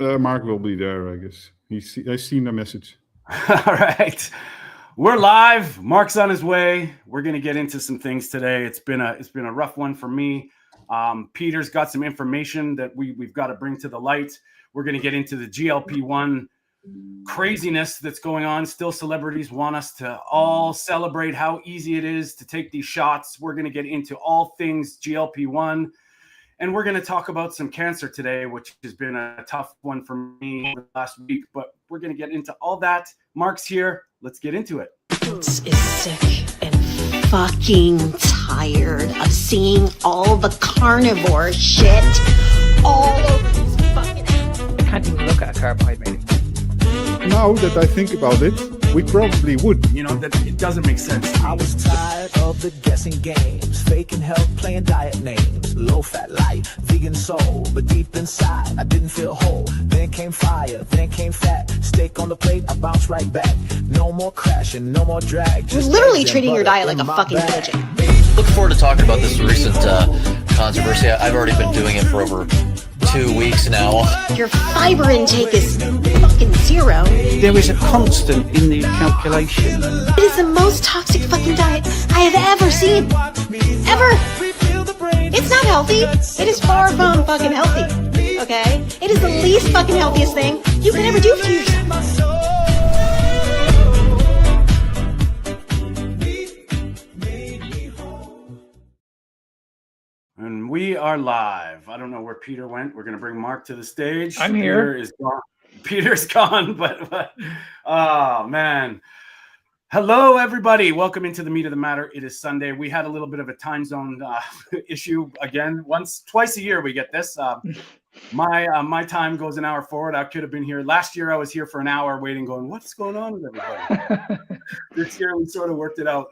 Mark will be there, I guess. I've seen the message. All right. We're live. Mark's on his way. We're gonna get into some things today. It's been a rough one for me. Peter's got some information that we've got to bring to the light. We're gonna get into the GLP-1 craziness that's going on. Still, celebrities want us to all celebrate how easy it is to take these shots. We're gonna get into all things GLP-1. And we're going to talk about some cancer today, which has been a tough one for me last week. But we're going to get into all that. Mark's here. Let's get into it. Is sick and fucking tired of seeing all the carnivore shit all over this fucking house. I can't even look at a carbohydrate. Now that I think about it, we probably would. You know, that it doesn't make sense. I was tired of the guessing games, faking health, playing diet names, low fat life, vegan soul, but deep inside I didn't feel whole. Then came fire, then came fat, steak on the plate, I bounced right back. No more crashing, no more drag. You're literally treating your diet like a fucking religion. Look forward to talking about this recent controversy. I've already been doing it for over 2 weeks now. Your fiber intake is fucking zero. There is a constant in the calculation. It is the most toxic fucking diet I have ever seen. Ever. It's not healthy. It is far from fucking healthy. Okay? It is the least fucking healthiest thing you can ever do for yourself. And we are live. I don't know where Peter went. We're going to bring Mark to the stage. I'm here. Peter's gone, but oh, man. Hello, everybody. Welcome into the meat of the matter. It is Sunday. We had a little bit of a time zone issue again. Twice a year we get this. My time goes an hour forward. I could have been here. Last year I was here for an hour waiting, going, what's going on with everybody? This year we sort of worked it out.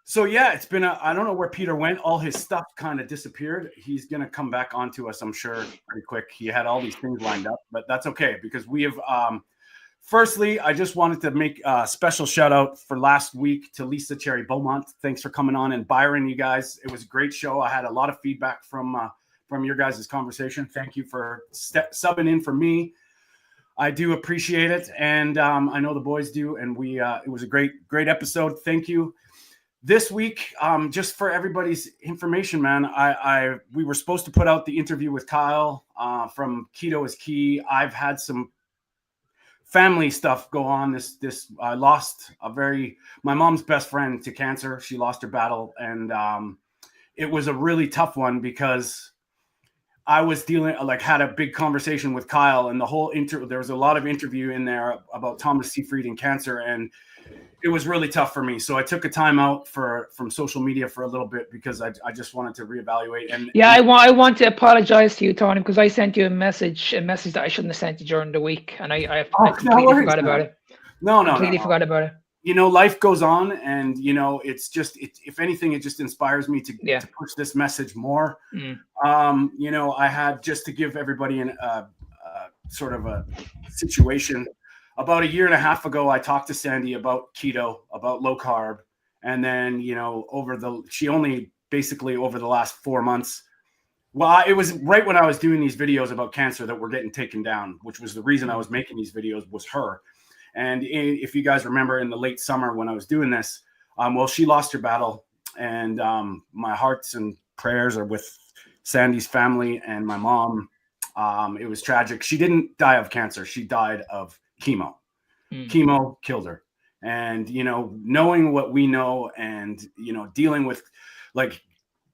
So yeah, it's been I don't know where Peter went. All his stuff kind of disappeared. He's going to come back onto us, I'm sure, pretty quick. He had all these things lined up, but that's okay because we have, firstly, I just wanted to make a special shout out for last week to Lisa Cherry Beaumont. Thanks for coming on, and Byron, you guys. It was a great show. I had a lot of feedback from your guys' conversation. Thank you for subbing in for me. I do appreciate it, and I know the boys do, and it was a great episode. Thank you. This week, just for everybody's information, man, we were supposed to put out the interview with Kyle from Keto is Key. I've had some family stuff go on. I lost my mom's best friend to cancer. She lost her battle, and it was a really tough one because I was had a big conversation with Kyle, and the whole there was a lot of interview in there about Thomas Seyfried and cancer, and it was really tough for me. So I took a time out from social media for a little bit because I just wanted to reevaluate. And yeah, I want to apologize to you, Tony, because I sent you a message that I shouldn't have sent you during the week, and I completely forgot about it. No, forgot about it. You know, life goes on, and you know, it's just if anything, it just inspires me to push this message more. You know, I had, just to give everybody sort of a situation. About a year and a half ago, I talked to Sandy about keto, about low carb. And then, you know, over the last 4 months, well, it was right when I was doing these videos about cancer that were getting taken down, which was the reason I was making these videos, was her. And if you guys remember, in the late summer when I was doing this, well, she lost her battle, and my hearts and prayers are with Sandy's family and my mom. It was tragic. She didn't die of cancer. She died of chemo. Chemo killed her. And, you know, knowing what we know, and, you know, dealing with, like,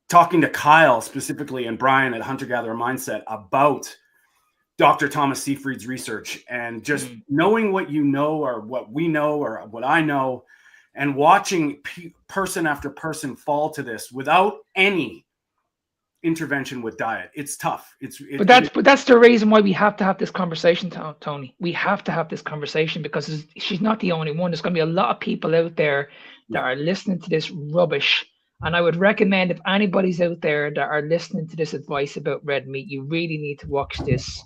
talking to Kyle specifically and Brian at Hunter Gatherer Mindset about Dr. Thomas Seyfried's research, and just knowing what you know, or what we know, or what I know, and watching person after person fall to this without any intervention with diet. It's tough. But that's the reason why we have to have this conversation, Tony. We have to have this conversation because she's not the only one. There's going to be a lot of people out there that are listening to this rubbish. And I would recommend, if anybody's out there that are listening to this advice about red meat, you really need to watch this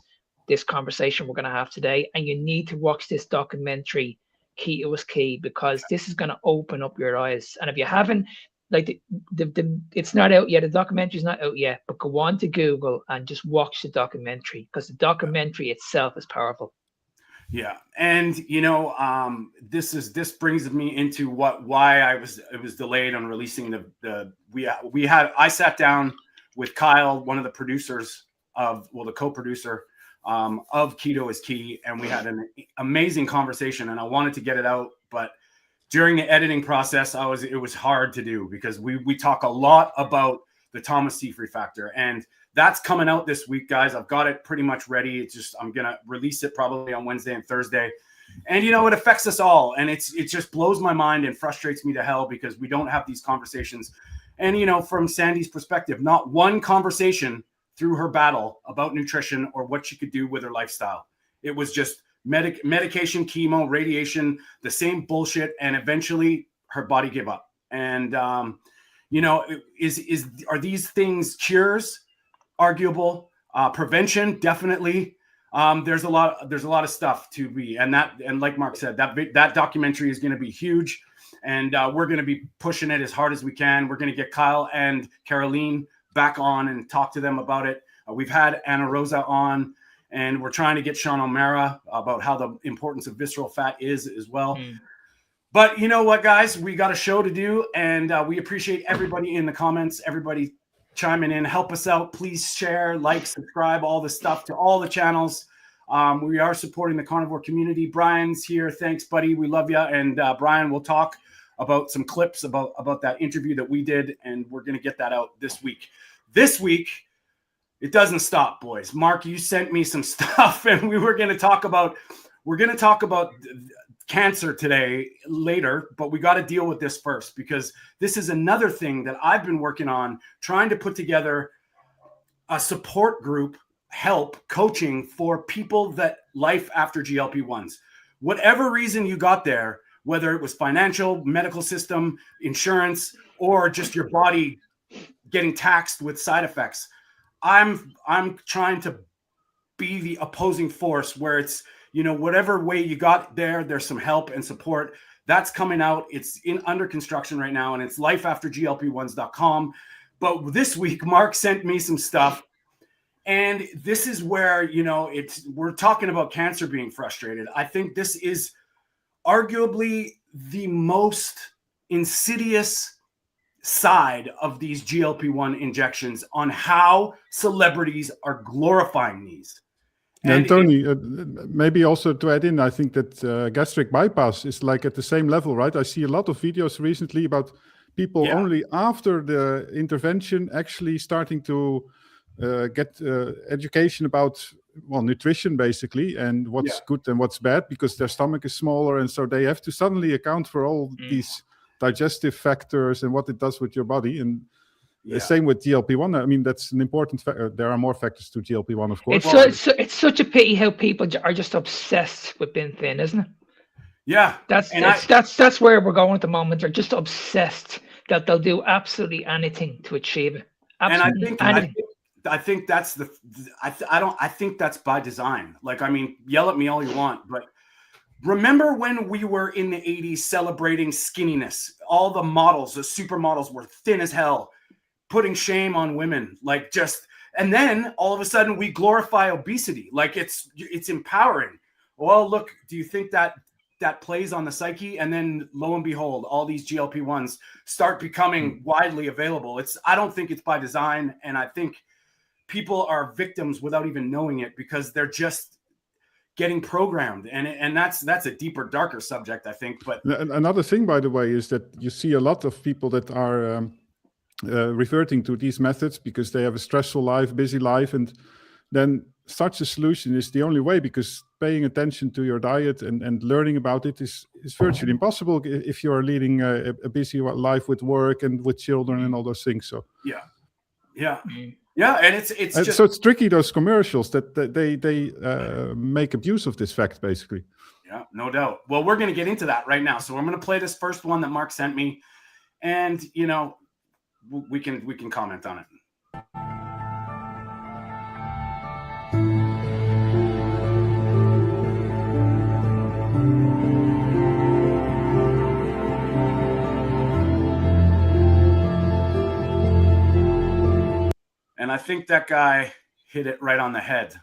conversation we're going to have today, and you need to watch this documentary, Keto is Key, because this is going to open up your eyes. And if you haven't, like it's not out yet. The documentary's not out yet, but go on to Google and just watch the documentary, because the documentary itself is powerful. Yeah, and this brings me into why it was delayed on releasing I sat down with Kyle, one of the producers the co-producer of Keto is Key, and we had an amazing conversation, and I wanted to get it out, but during the editing process, it was hard to do, because we talk a lot about the Thomas Seyfried factor, and that's coming out this week, guys. I've got it pretty much ready. It's just, I'm going to release it probably on Wednesday and Thursday. And, it affects us all. And it just blows my mind and frustrates me to hell, because we don't have these conversations. And, from Sandy's perspective, not one conversation through her battle about nutrition or what she could do with her lifestyle. It was just medication, chemo, radiation, the same bullshit. And eventually her body gave up. And, are these things cures? Arguable. Prevention, definitely. There's a lot of stuff to be, and like Mark said, that documentary is going to be huge, and we're going to be pushing it as hard as we can. We're going to get Kyle and Caroline back on and talk to them about it. We've had Anna Rosa on, and we're trying to get Sean O'Mara about how the importance of visceral fat is as well. But you know what, guys, we got a show to do, and we appreciate everybody in the comments, everybody chiming in. Help us out. Please share, like, subscribe, all this stuff to all the channels. We are supporting the carnivore community. Brian's here. Thanks, buddy. We love you. And Brian, we'll talk about some clips about that interview that we did, and we're going to get that out this week. This week, it doesn't stop, boys. Mark, you sent me some stuff, and we're going to talk about cancer today later, but we got to deal with this first, because this is another thing that I've been working on, trying to put together a support group, help coaching for people that life after GLP-1s, whatever reason you got there, whether it was financial, medical system, insurance, or just your body getting taxed with side effects. I'm trying to be the opposing force where it's, whatever way you got there, there's some help and support. That's coming out. It's under construction right now, and it's lifeafterglp1s.com. But this week, Mark sent me some stuff, and this is where, we're talking about cancer being frustrated. I think this is arguably the most insidious side of these GLP-1 injections on how celebrities are glorifying these. And Tony, maybe also to add in, I think that gastric bypass is like at the same level, right? I see a lot of videos recently about people only after the intervention actually starting to get education about, nutrition basically, and what's good and what's bad, because their stomach is smaller. And so they have to suddenly account for all these digestive factors and what it does with your body. And the same with GLP-1. I mean, that's an important factor. There are more factors to GLP-1, of course. It's such a pity how people are just obsessed with being thin, isn't it? Yeah. That's where we're going at the moment. They're just obsessed that they'll do absolutely anything to achieve it. Absolutely anything. I think that's I think that's by design. Like, I mean, yell at me all you want, but remember when we were in the 80s celebrating skinniness? All the models, the supermodels, were thin as hell, putting shame on women, and then all of a sudden we glorify obesity. Like it's empowering. Well, look, do you think that plays on the psyche? And then lo and behold, all these GLP-1s start becoming widely available. I don't think it's by design. And I think people are victims without even knowing it, because they're just getting programmed. And that's a deeper, darker subject, I think. But another thing, by the way, is that you see a lot of people that are reverting to these methods because they have a stressful life, busy life, and then such a solution is the only way, because paying attention to your diet and learning about it is virtually impossible if you are leading a busy life with work and with children and all those things. So and it's just, so it's tricky, those commercials that they make abuse of this fact, basically. Yeah, no doubt. Well, we're going to get into that right now. So I'm going to play this first one that Mark sent me, and we can comment on it. I think that guy hit it right on the head.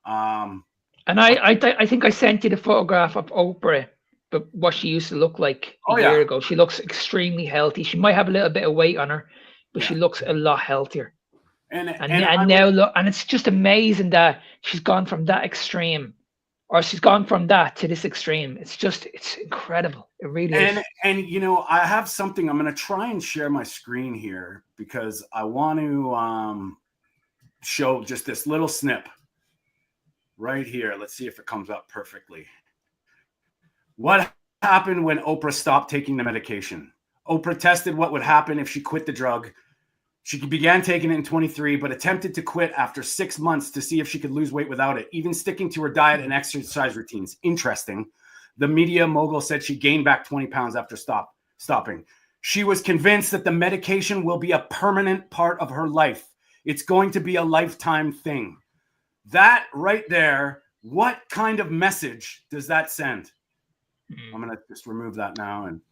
And I think I sent you the photograph of Oprah, but what she used to look like a year ago. She looks extremely healthy. She might have a little bit of weight on her, but she looks a lot healthier. And now look, and it's just amazing that she's gone from that extreme, or she's gone from that to this extreme. It's incredible. It really is. And you know, I have something. I'm going to try and share my screen here because I want to show just this little snip right here. Let's see if it comes up perfectly. What happened when Oprah stopped taking the medication? Oprah tested what would happen if she quit the drug. She began taking it in 23, but attempted to quit after 6 months to see if she could lose weight without it, even sticking to her diet and exercise routines. Interesting. The media mogul said she gained back 20 pounds after stopping. She was convinced that the medication will be a permanent part of her life. It's going to be a lifetime thing. That right there, what kind of message does that send? I'm going to just remove that now. And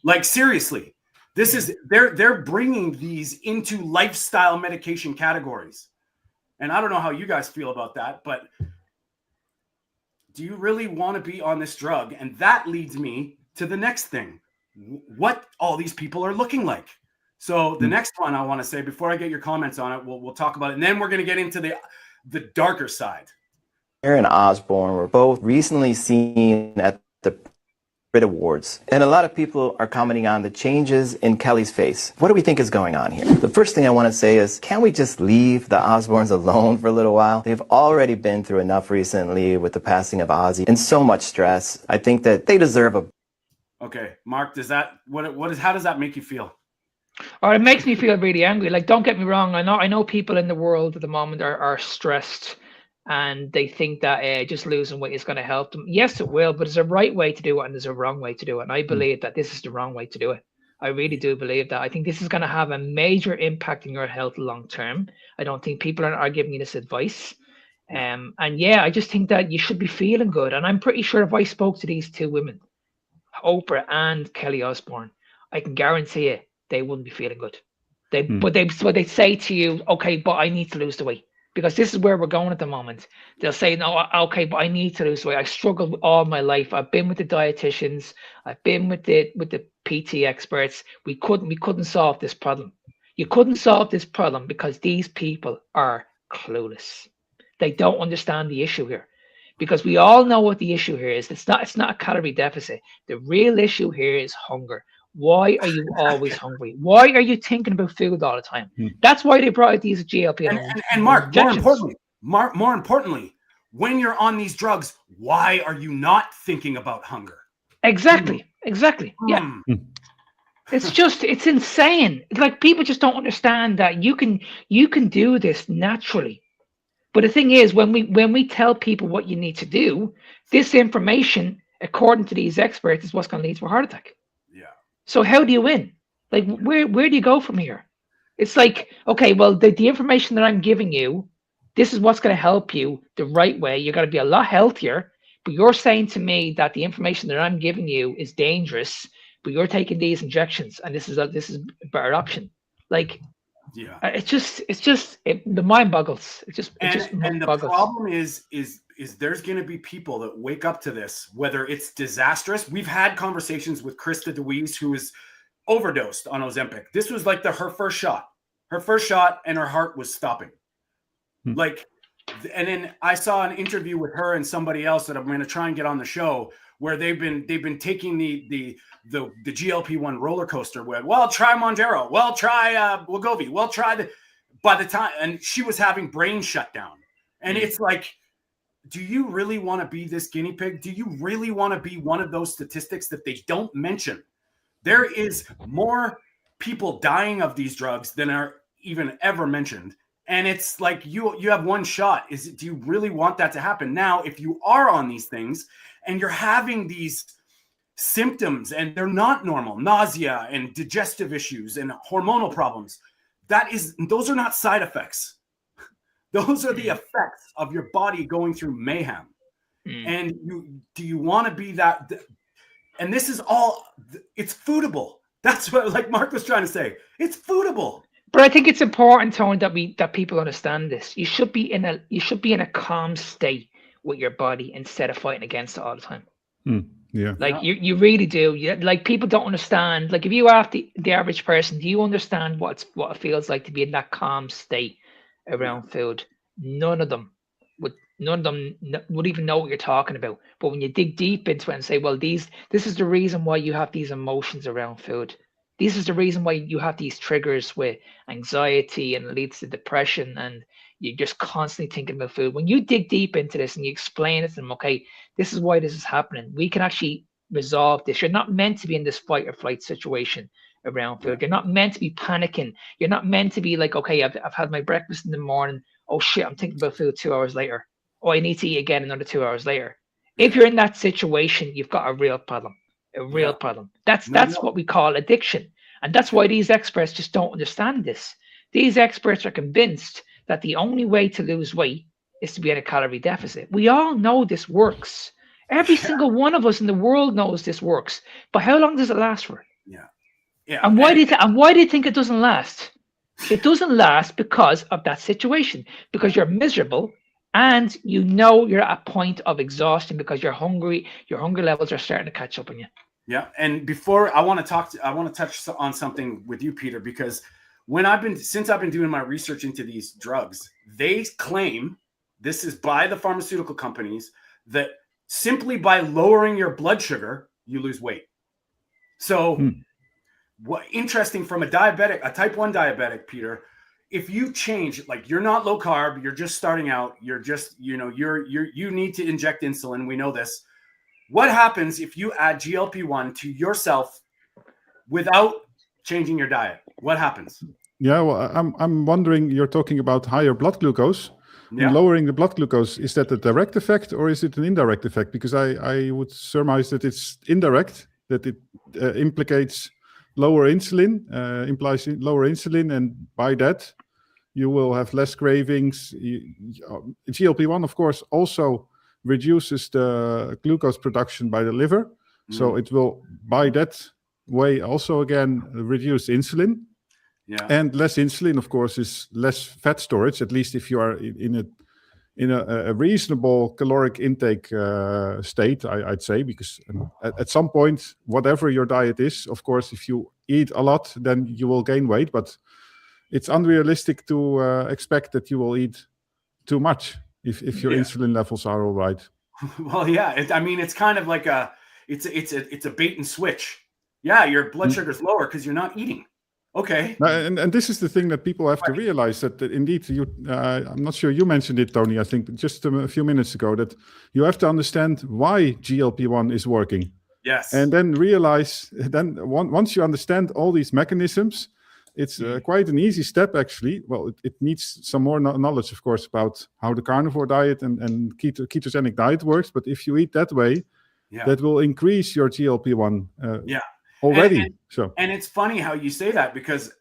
like, seriously. This is they're bringing these into lifestyle medication categories. And I don't know how you guys feel about that, but do you really want to be on this drug? And that leads me to the next thing, what all these people are looking like. So the next one I want to say, before I get your comments on it, we'll talk about it. And then we're going to get into the darker side. Aaron and Osborne were both recently seen at the Brit Awards, and a lot of people are commenting on the changes in Kelly's face. What do we think is going on here? The first thing I want to say is, can we just leave the Osbornes alone for a little while? They've already been through enough recently with the passing of Ozzy and so much stress. I think that they deserve a... Okay, Mark, how does that make you feel? Or it makes me feel really angry. Like, don't get me wrong. I know people in the world at the moment are stressed, and they think that just losing weight is going to help them. Yes, it will, but there's a right way to do it and there's a wrong way to do it. And I believe that this is the wrong way to do it. I really do believe that. I think this is going to have a major impact on your health long term. I don't think people are giving you this advice. And yeah, I just think that you should be feeling good. And I'm pretty sure if I spoke to these two women, Oprah and Kelly Osbourne, I can guarantee you they wouldn't be feeling good. But they'd say to you, okay, but I need to lose the weight. Because this is where we're going at the moment. They'll say, no, okay, but I need to lose weight. I struggled all my life. I've been with the dietitians. I've been with the PT experts. We couldn't solve this problem. You couldn't solve this problem because these people are clueless. They don't understand the issue here. Because we all know what the issue here is. It's not a calorie deficit. The real issue here is hunger. Why are you always hungry? Why are you thinking about food all the time? That's why they brought out these GLP-1s. And Mark, more importantly, when you're on these drugs, why are you not thinking about hunger? Exactly. Yeah. It's insane. Like, people just don't understand that you can do this naturally. But the thing is, when we tell people what you need to do, this information, according to these experts, is what's going to lead to a heart attack. So how do you win? Like, where do you go from here? It's like, okay, well, the information that I'm giving you, this is what's going to help you the right way. You're going to be a lot healthier, but you're saying to me that the information that I'm giving you is dangerous, but you're taking these injections and this is a better option. Like, yeah, the mind boggles. And the problem is there's going to be people that wake up to this, whether it's disastrous. We've had conversations with Krista DeWeese, who is overdosed on Ozempic. This was like her first shot, and her heart was stopping. Like, and then I saw an interview with her and somebody else that I'm going to try and get on the show, where they've been taking the GLP-1 roller coaster with, well, try Mounjaro, well, try Wegovy, well, try by the time, and she was having brain shutdown. And it's like, do you really want to be this guinea pig? Do you really want to be one of those statistics that they don't mention? There is more people dying of these drugs than are even ever mentioned. And it's like, you have one shot. Do you really want that to happen? Now, if you are on these things and you're having these symptoms and they're not normal, nausea and digestive issues and hormonal problems, those are not side effects. Those are the effects of your body going through mayhem. And do you want to be that? And this is all, it's foodable. That's what, like Mark was trying to say. It's foodable. But I think it's important, Tony, that people understand this. You should be in a calm state with your body instead of fighting against it all the time. Yeah. Like you really do. Like people don't understand. Like if you ask the average person, do you understand what it feels like to be in that calm state around food? None of them would even know what you're talking about. But when you dig deep into it and say, well, this is the reason why you have these emotions around food. This is the reason why you have these triggers with anxiety and it leads to depression and you're just constantly thinking about food. When you dig deep into this and you explain it to them, okay, this is why this is happening. We can actually resolve this. You're not meant to be in this fight or flight situation around food. You're not meant to be panicking. You're not meant to be like, okay, I've had my breakfast in the morning. Oh shit, I'm thinking about food 2 hours later. Oh, I need to eat again another 2 hours later. If you're in that situation, you've got a real problem. A real problem. That's what we call addiction. And that's why these experts just don't understand this. These experts are convinced that the only way to lose weight is to be in a calorie deficit. We all know this works. Every single one of us in the world knows this works. But how long does it last for? Yeah. And why do you think it doesn't last? It doesn't last because of that situation. Because you're miserable and you know you're at a point of exhaustion because you're hungry. Your hunger levels are starting to catch up on you. Yeah, and before I want to touch on something with you, Peter, because since I've been doing my research into these drugs, they claim, this is by the pharmaceutical companies, that simply by lowering your blood sugar, you lose weight. So, what interesting from a type 1 diabetic, Peter, if you change, like you're not low carb, you're just starting out, you're just, you need to inject insulin. We know this. What happens if you add GLP-1 to yourself without changing your diet? What happens? Yeah, well, I'm wondering, you're talking about higher blood glucose. Yeah. And lowering the blood glucose, is that a direct effect or is it an indirect effect? Because I would surmise that it's indirect, that it implicates lower insulin, implies lower insulin, and by that you will have less cravings. GLP-1, of course, also reduces the glucose production by the liver. So it will, by that way, also again reduce insulin. Yeah. And less insulin, of course, is less fat storage, at least if you are in a reasonable caloric intake state, I'd say, because at some point, whatever your diet is, of course, if you eat a lot, then you will gain weight, but it's unrealistic to expect that you will eat too much if your insulin levels are all right. Well, yeah, it's kind of like it's a bait and switch. Yeah, your blood sugar is lower because you're not eating. Okay. And this is the thing that people have to realize, that indeed, I'm not sure you mentioned it, Tony, I think just a few minutes ago, that you have to understand why GLP-1 is working. Yes. And then realize, once you understand all these mechanisms, it's quite an easy step, actually. Well, it needs some more knowledge, of course, about how the carnivore diet and ketogenic diet works. But if you eat that way, that will increase your GLP-1 already. And it's funny how you say that, because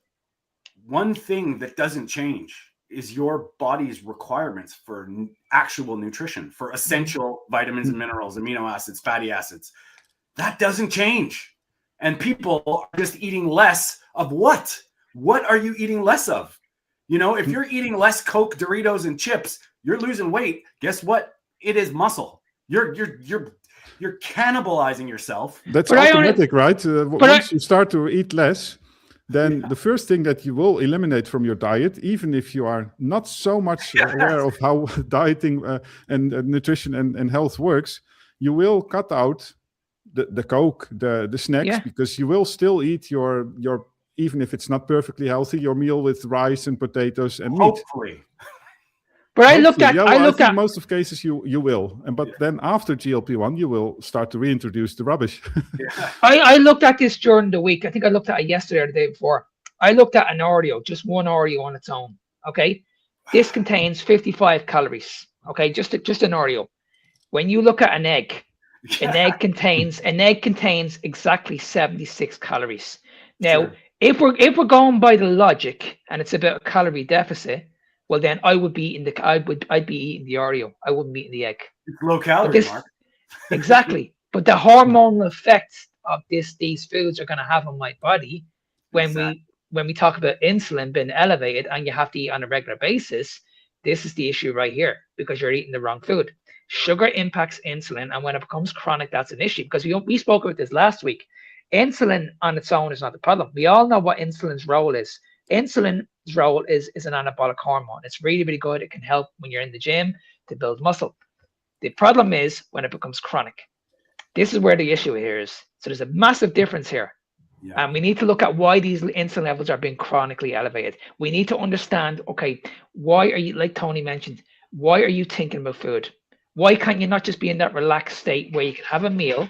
one thing that doesn't change is your body's requirements for actual nutrition, for essential vitamins and minerals, amino acids, fatty acids. That doesn't change. And people are just eating less of what? What are you eating less of? If you're eating less Coke, Doritos, and chips, you're losing weight. Guess what? It is muscle. You're cannibalizing yourself. That's automatic, right? Once you start to eat less, then the first thing that you will eliminate from your diet, even if you are not so much aware of how dieting and nutrition and health works, you will cut out the Coke, the snacks, because you will still eat your even if it's not perfectly healthy, your meal with rice and potatoes and meat. Hopefully. But I looked at most of cases you will, but then after GLP-1 you will start to reintroduce the rubbish. I looked at this during the week. I think I looked at it yesterday or the day before. I looked at an Oreo, just one Oreo on its own. Okay, this contains 55 calories. Okay, just an Oreo. When you look at an egg contains exactly 76 calories. Now, if we're going by the logic and it's about a calorie deficit, well, then I'd be eating the Oreo. I wouldn't be eating the egg. It's low calorie, Mark. Exactly. But the hormonal effects of these foods are going to have on my body when when we talk about insulin being elevated and you have to eat on a regular basis, this is the issue right here, because you're eating the wrong food. Sugar impacts insulin, and when it becomes chronic, that's an issue, because we spoke about this last week. Insulin on its own is not the problem. We all know what insulin's role is. Insulin's role is an anabolic hormone. It's really, really good. It can help when you're in the gym to build muscle. The problem is when it becomes chronic. This is where the issue here is. So there's a massive difference here. Yeah. And we need to look at why these insulin levels are being chronically elevated. We need to understand, okay, why are you, like Tony mentioned, why are you thinking about food? Why can't you not just be in that relaxed state where you can have a meal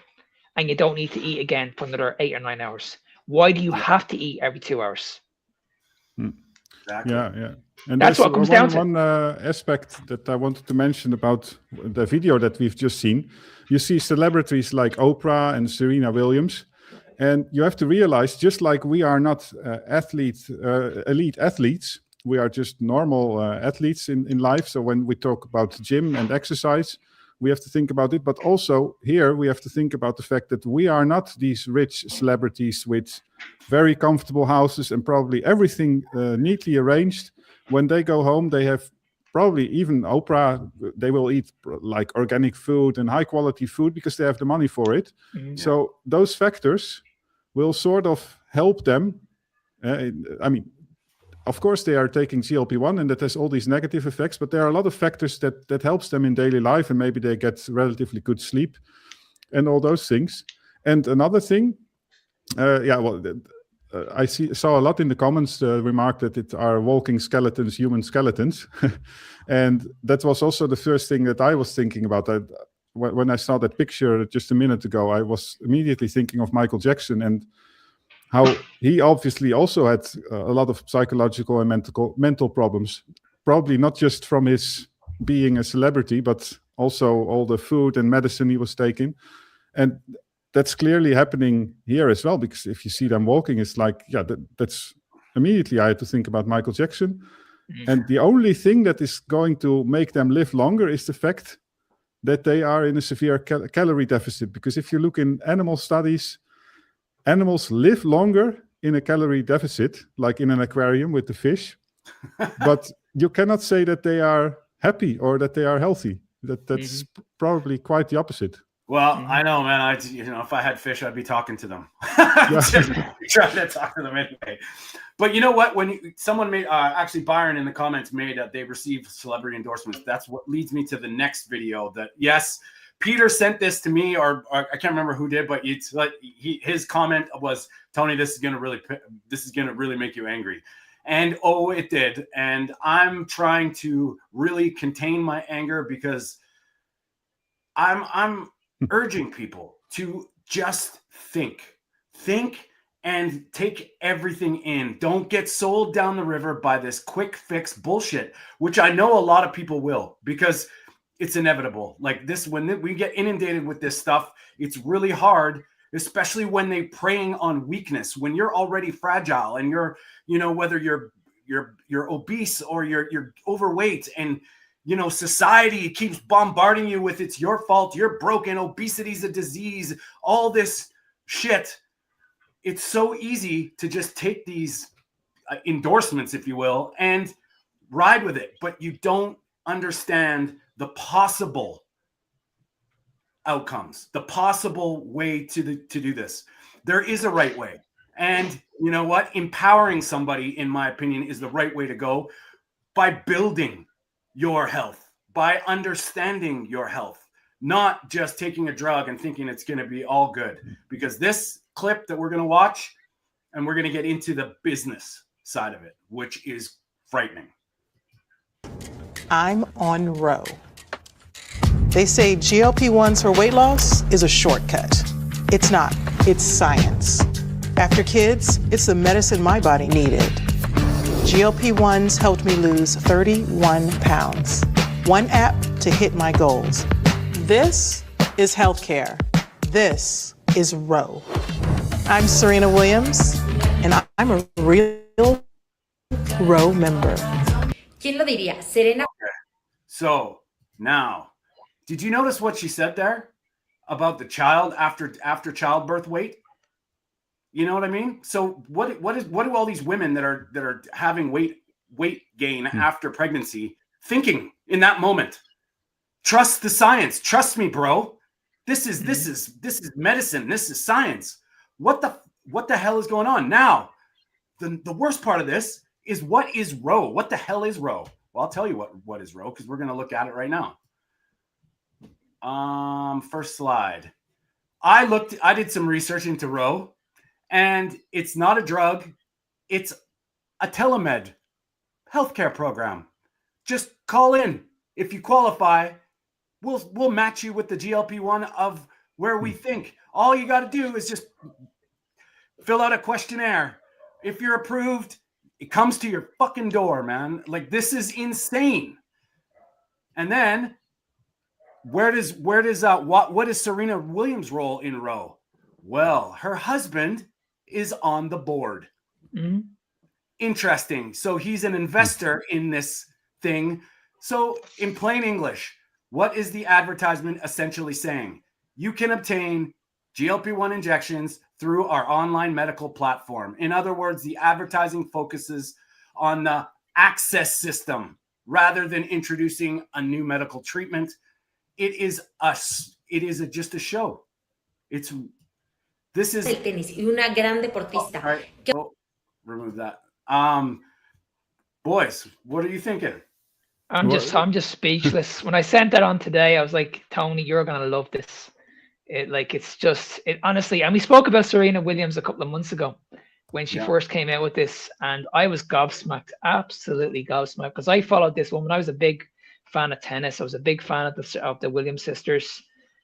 and you don't need to eat again for another 8 or 9 hours? Why do you have to eat every 2 hours? Exactly. Yeah. And that's what comes down to. One aspect that I wanted to mention about the video that we've just seen. You see celebrities like Oprah and Serena Williams. And you have to realize, just like we are not elite athletes, we are just normal athletes in life. So when we talk about gym and exercise, we have to think about it. But also here, we have to think about the fact that we are not these rich celebrities with very comfortable houses and probably everything neatly arranged. When they go home, they have probably, even Oprah, they will eat like organic food and high quality food because they have the money for it. Mm-hmm. So those factors will sort of help them. I mean, of course, they are taking GLP-1 and that has all these negative effects, but there are a lot of factors that helps them in daily life, and maybe they get relatively good sleep and all those things. And another thing, I saw a lot in the comments the remark that it are walking skeletons, human skeletons. And that was also the first thing that I was thinking about. When I saw that picture just a minute ago, I was immediately thinking of Michael Jackson and how he obviously also had a lot of psychological and mental problems, probably not just from his being a celebrity, but also all the food and medicine he was taking. And that's clearly happening here as well, because if you see them walking, it's like, that's immediately I had to think about Michael Jackson. And the only thing that is going to make them live longer is the fact that they are in a severe calorie deficit. Because if you look in animal studies, animals live longer in a calorie deficit, like in an aquarium with the fish. But you cannot say that they are happy or that they are healthy. That's probably quite the opposite. Well, I know, man. If I had fish, I'd be talking to them. Trying to talk to them anyway. But you know what? When someone made, actually Byron in the comments made that they received celebrity endorsements. That's what leads me to the next video. That yes, Peter sent this to me, or I can't remember who did, but it's like his comment was, "Tony, this is gonna really make you angry." And it did. And I'm trying to really contain my anger because I'm urging people to just think and take everything in. Don't get sold down the river by this quick fix bullshit, which I know a lot of people will, because it's inevitable. Like this, when we get inundated with this stuff, it's really hard, especially when they're preying on weakness, when you're already fragile and you're, whether you're obese or you're overweight, and society keeps bombarding you with it's your fault, you're broken, obesity's a disease, all this shit. It's so easy to just take these endorsements, if you will, and ride with it. But you don't understand the possible outcomes, the possible way to do this. There is a right way. And you know what? Empowering somebody, in my opinion, is the right way to go, by building your health, by understanding your health, not just taking a drug and thinking it's going to be all good. Because this clip that we're going to watch, and we're going to get into the business side of it, which is frightening. I'm on Roe. They say GLP-1s for weight loss is a shortcut. It's not. It's science. After kids, it's the medicine my body needed. GLP-1s helped me lose 31 pounds. One app to hit my goals. This is healthcare. This is Roe. I'm Serena Williams, and I'm a real Roe member. ¿Quién lo diría? Serena. Okay. So now, did you notice what she said there about the child after childbirth weight? You know what I mean? So what do all these women that are having weight gain after pregnancy thinking in that moment? Trust the science. Trust me, bro. This is medicine. This is science. What the hell is going on? Now, the worst part of this is, what is Roe? What the hell is Roe? Well, I'll tell you what is Roe, because we're going to look at it right now. First slide. I did some research into Roe, and it's not a drug. It's a telemed healthcare program. Just call in. If you qualify, we'll match you with the GLP-1 of where we think. All you got to do is just fill out a questionnaire. If you're approved, it comes to your fucking door, man. Like, this is insane. And then what is Serena Williams' role in Roe? Well, her husband is on the board. Mm-hmm. Interesting. So he's an investor in this thing. So in plain English, what is the advertisement essentially saying? You can obtain GLP-1 injections through our online medical platform. In other words, the advertising focuses on the access system rather than introducing a new medical treatment. It is just a show. This is el tenis y una gran deportista. Right. Remove that. Boys, what are you thinking? I'm just speechless. When I sent that on today, I was like, Tony, you're gonna love this. It honestly, and we spoke about Serena Williams a couple of months ago when she first came out with this, and I was gobsmacked, absolutely gobsmacked, because I followed this woman. I was a big fan of tennis. I was a big fan of the Williams sisters,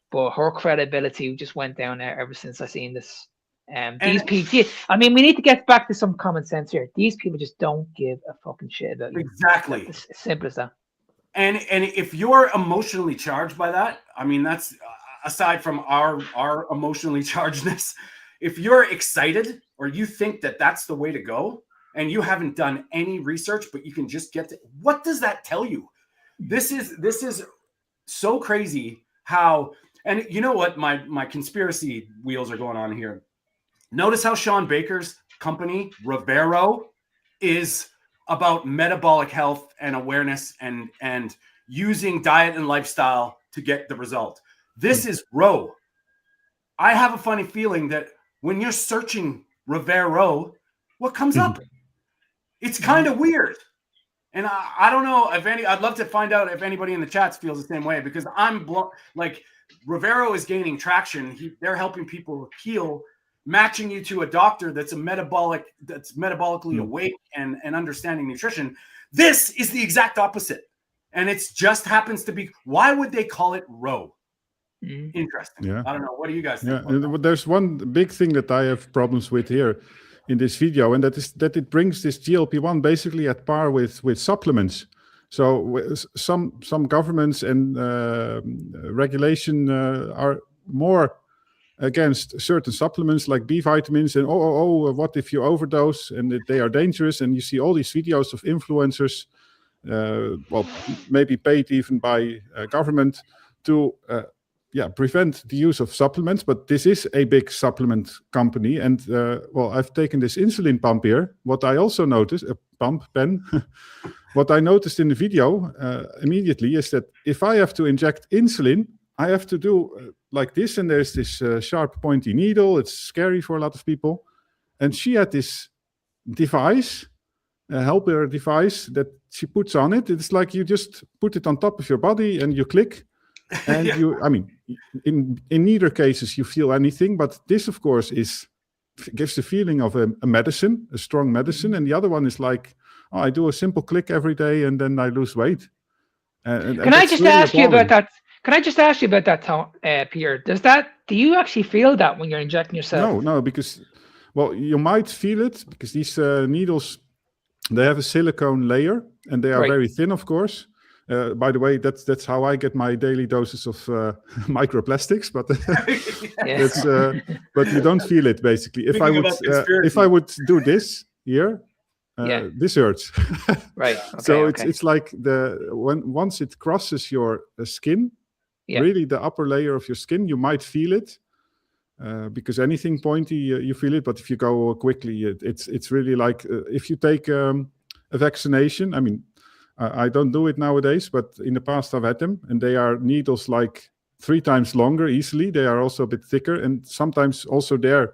but her credibility just went down there ever since I seen this. These people, I mean, we need to get back to some common sense here. These people just don't give a fucking shit about you. Exactly. It's as simple as that. And if you're emotionally charged by that, I mean, that's aside from our emotionally chargedness. If you're excited or you think that that's the way to go, and you haven't done any research, but you can just get to, what does that tell you? This is so crazy how, and you know what, my conspiracy wheels are going on here. Notice how Sean Baker's company, Rivero, is about metabolic health and awareness and using diet and lifestyle to get the result. This is Roe. I have a funny feeling that when you're searching Rivero, what comes up? It's kind of weird. And I don't know if I'd love to find out if anybody in the chats feels the same way, because like Rivero is gaining traction. They're helping people heal, matching you to a doctor that's metabolically awake and understanding nutrition. This is the exact opposite. And it just happens to be, why would they call it Roe? Interesting. Yeah. I don't know. What do you guys think? Yeah, there's one big thing that I have problems with here in this video, and that is that it brings this GLP-1 basically at par with supplements. So some governments and regulation are more against certain supplements like B vitamins, and what if you overdose and they are dangerous? And you see all these videos of influencers, maybe paid even by government to prevent the use of supplements. But this is a big supplement company, and I've taken this insulin pump here. What I also noticed, a pump pen, what I noticed in the video immediately is that if I have to inject insulin, I have to do like this, and there's this sharp pointy needle. It's scary for a lot of people. And she had this device, a helper device that she puts on it. It's like you just put it on top of your body and you click. And in neither cases you feel anything, but this of course gives the feeling of a medicine, a strong medicine. And the other one is like, I do a simple click every day and then I lose weight. Can I just ask you about that? Can I just ask you about that, Pierre? Do you actually feel that when you're injecting yourself? No, because, you might feel it because these needles, they have a silicone layer and they are very thin, of course. By the way, that's how I get my daily doses of microplastics, but but you don't feel it basically. If I would do this here, this hurts. Right. Okay, it's like once it crosses your skin, really the upper layer of your skin, you might feel it. because anything pointy, you feel it. But if you go quickly, it's really like if you take a vaccination. I mean, I don't do it nowadays, but in the past I've had them, and they are needles like 3 times longer easily. They are also a bit thicker, and sometimes also there,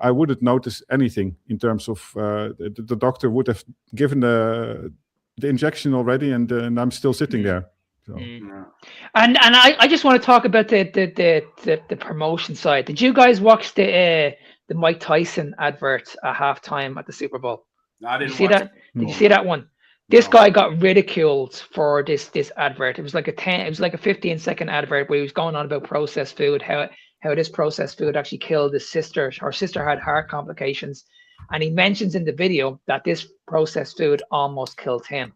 I wouldn't notice anything in terms of the doctor would have given the injection already, and I'm still sitting there. So. And I just want to talk about the promotion side. Did you guys watch the Mike Tyson advert at halftime at the Super Bowl? I didn't see watch that. it. Did you see that one? This guy got ridiculed for this advert. It was like a 15-second advert where he was going on about processed food, how this processed food actually killed his sister. Her sister had heart complications, and he mentions in the video that this processed food almost killed him.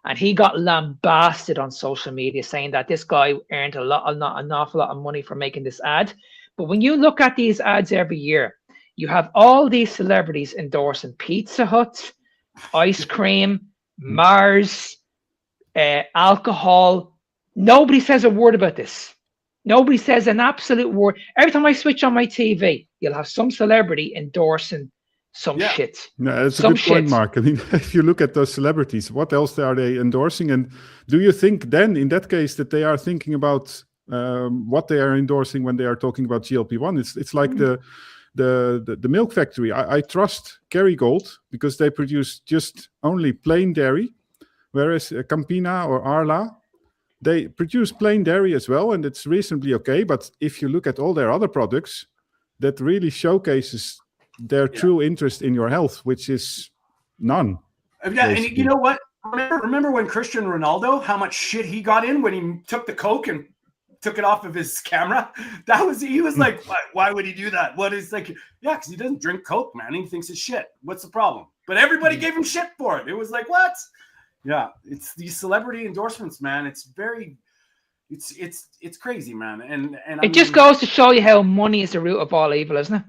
And he got lambasted on social media, saying that this guy earned an awful lot of money for making this ad. But when you look at these ads every year, you have all these celebrities endorsing Pizza Hut, ice cream, Mars, alcohol. Nobody says a word about this. Nobody says an absolute word. Every time I switch on my TV, you'll have some celebrity endorsing some shit. No, it's a good point, Mark. I mean, if you look at those celebrities, what else are they endorsing? And do you think then, in that case, that they are thinking about what they are endorsing when they are talking about GLP-1? It's like the milk factory. I trust Kerrygold because they produce just only plain dairy, whereas Campina or Arla, they produce plain dairy as well, and it's reasonably okay. But if you look at all their other products, that really showcases their true interest in your health, which is none. Yeah, and you know what? Remember when Cristiano Ronaldo, how much shit he got in when he took the Coke and took it off of his camera? He was like, why would he do that? What is like, yeah, because he doesn't drink Coke, man. He thinks it's shit. What's the problem? But everybody gave him shit for it. It was like, what? Yeah, it's these celebrity endorsements, man. It's very, it's crazy, man. And it just goes to show you how money is the root of all evil, isn't it?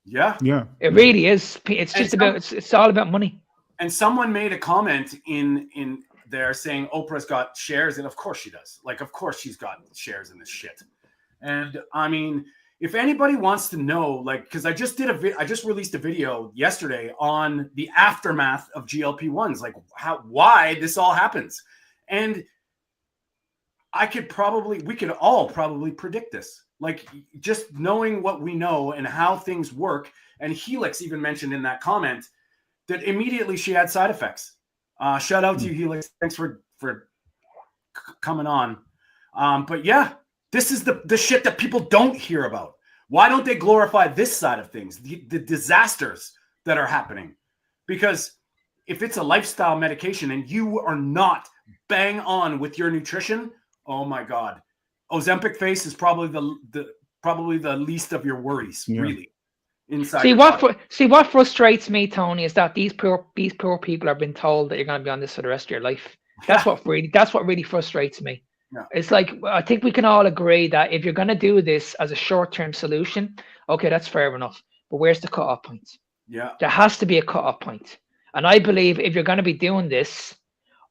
Yeah. It really is. It's just it's all about money. And someone made a comment in there saying Oprah's got shares, and of course she does. Like, of course she's got shares in this shit. And I mean, if anybody wants to know, like, because I just released a video yesterday on the aftermath of GLP-1s, like why this all happens. And we could all probably predict this. Like, just knowing what we know and how things work. And Helix even mentioned in that comment that immediately she had side effects. Shout out to you, Helix. Thanks for coming on. But yeah, this is the shit that people don't hear about. Why don't they glorify this side of things? The disasters that are happening. Because if it's a lifestyle medication and you are not bang on with your nutrition, oh my God. Ozempic face is probably the least of your worries, really. Inside. See what frustrates me, Tony, is that these poor people are being told that you're going to be on this for the rest of your life. That's what really frustrates me. Yeah. It's like, I think we can all agree that if you're going to do this as a short-term solution, okay, that's fair enough. But where's the cut-off point? Yeah, there has to be a cut-off point. And I believe if you're going to be doing this,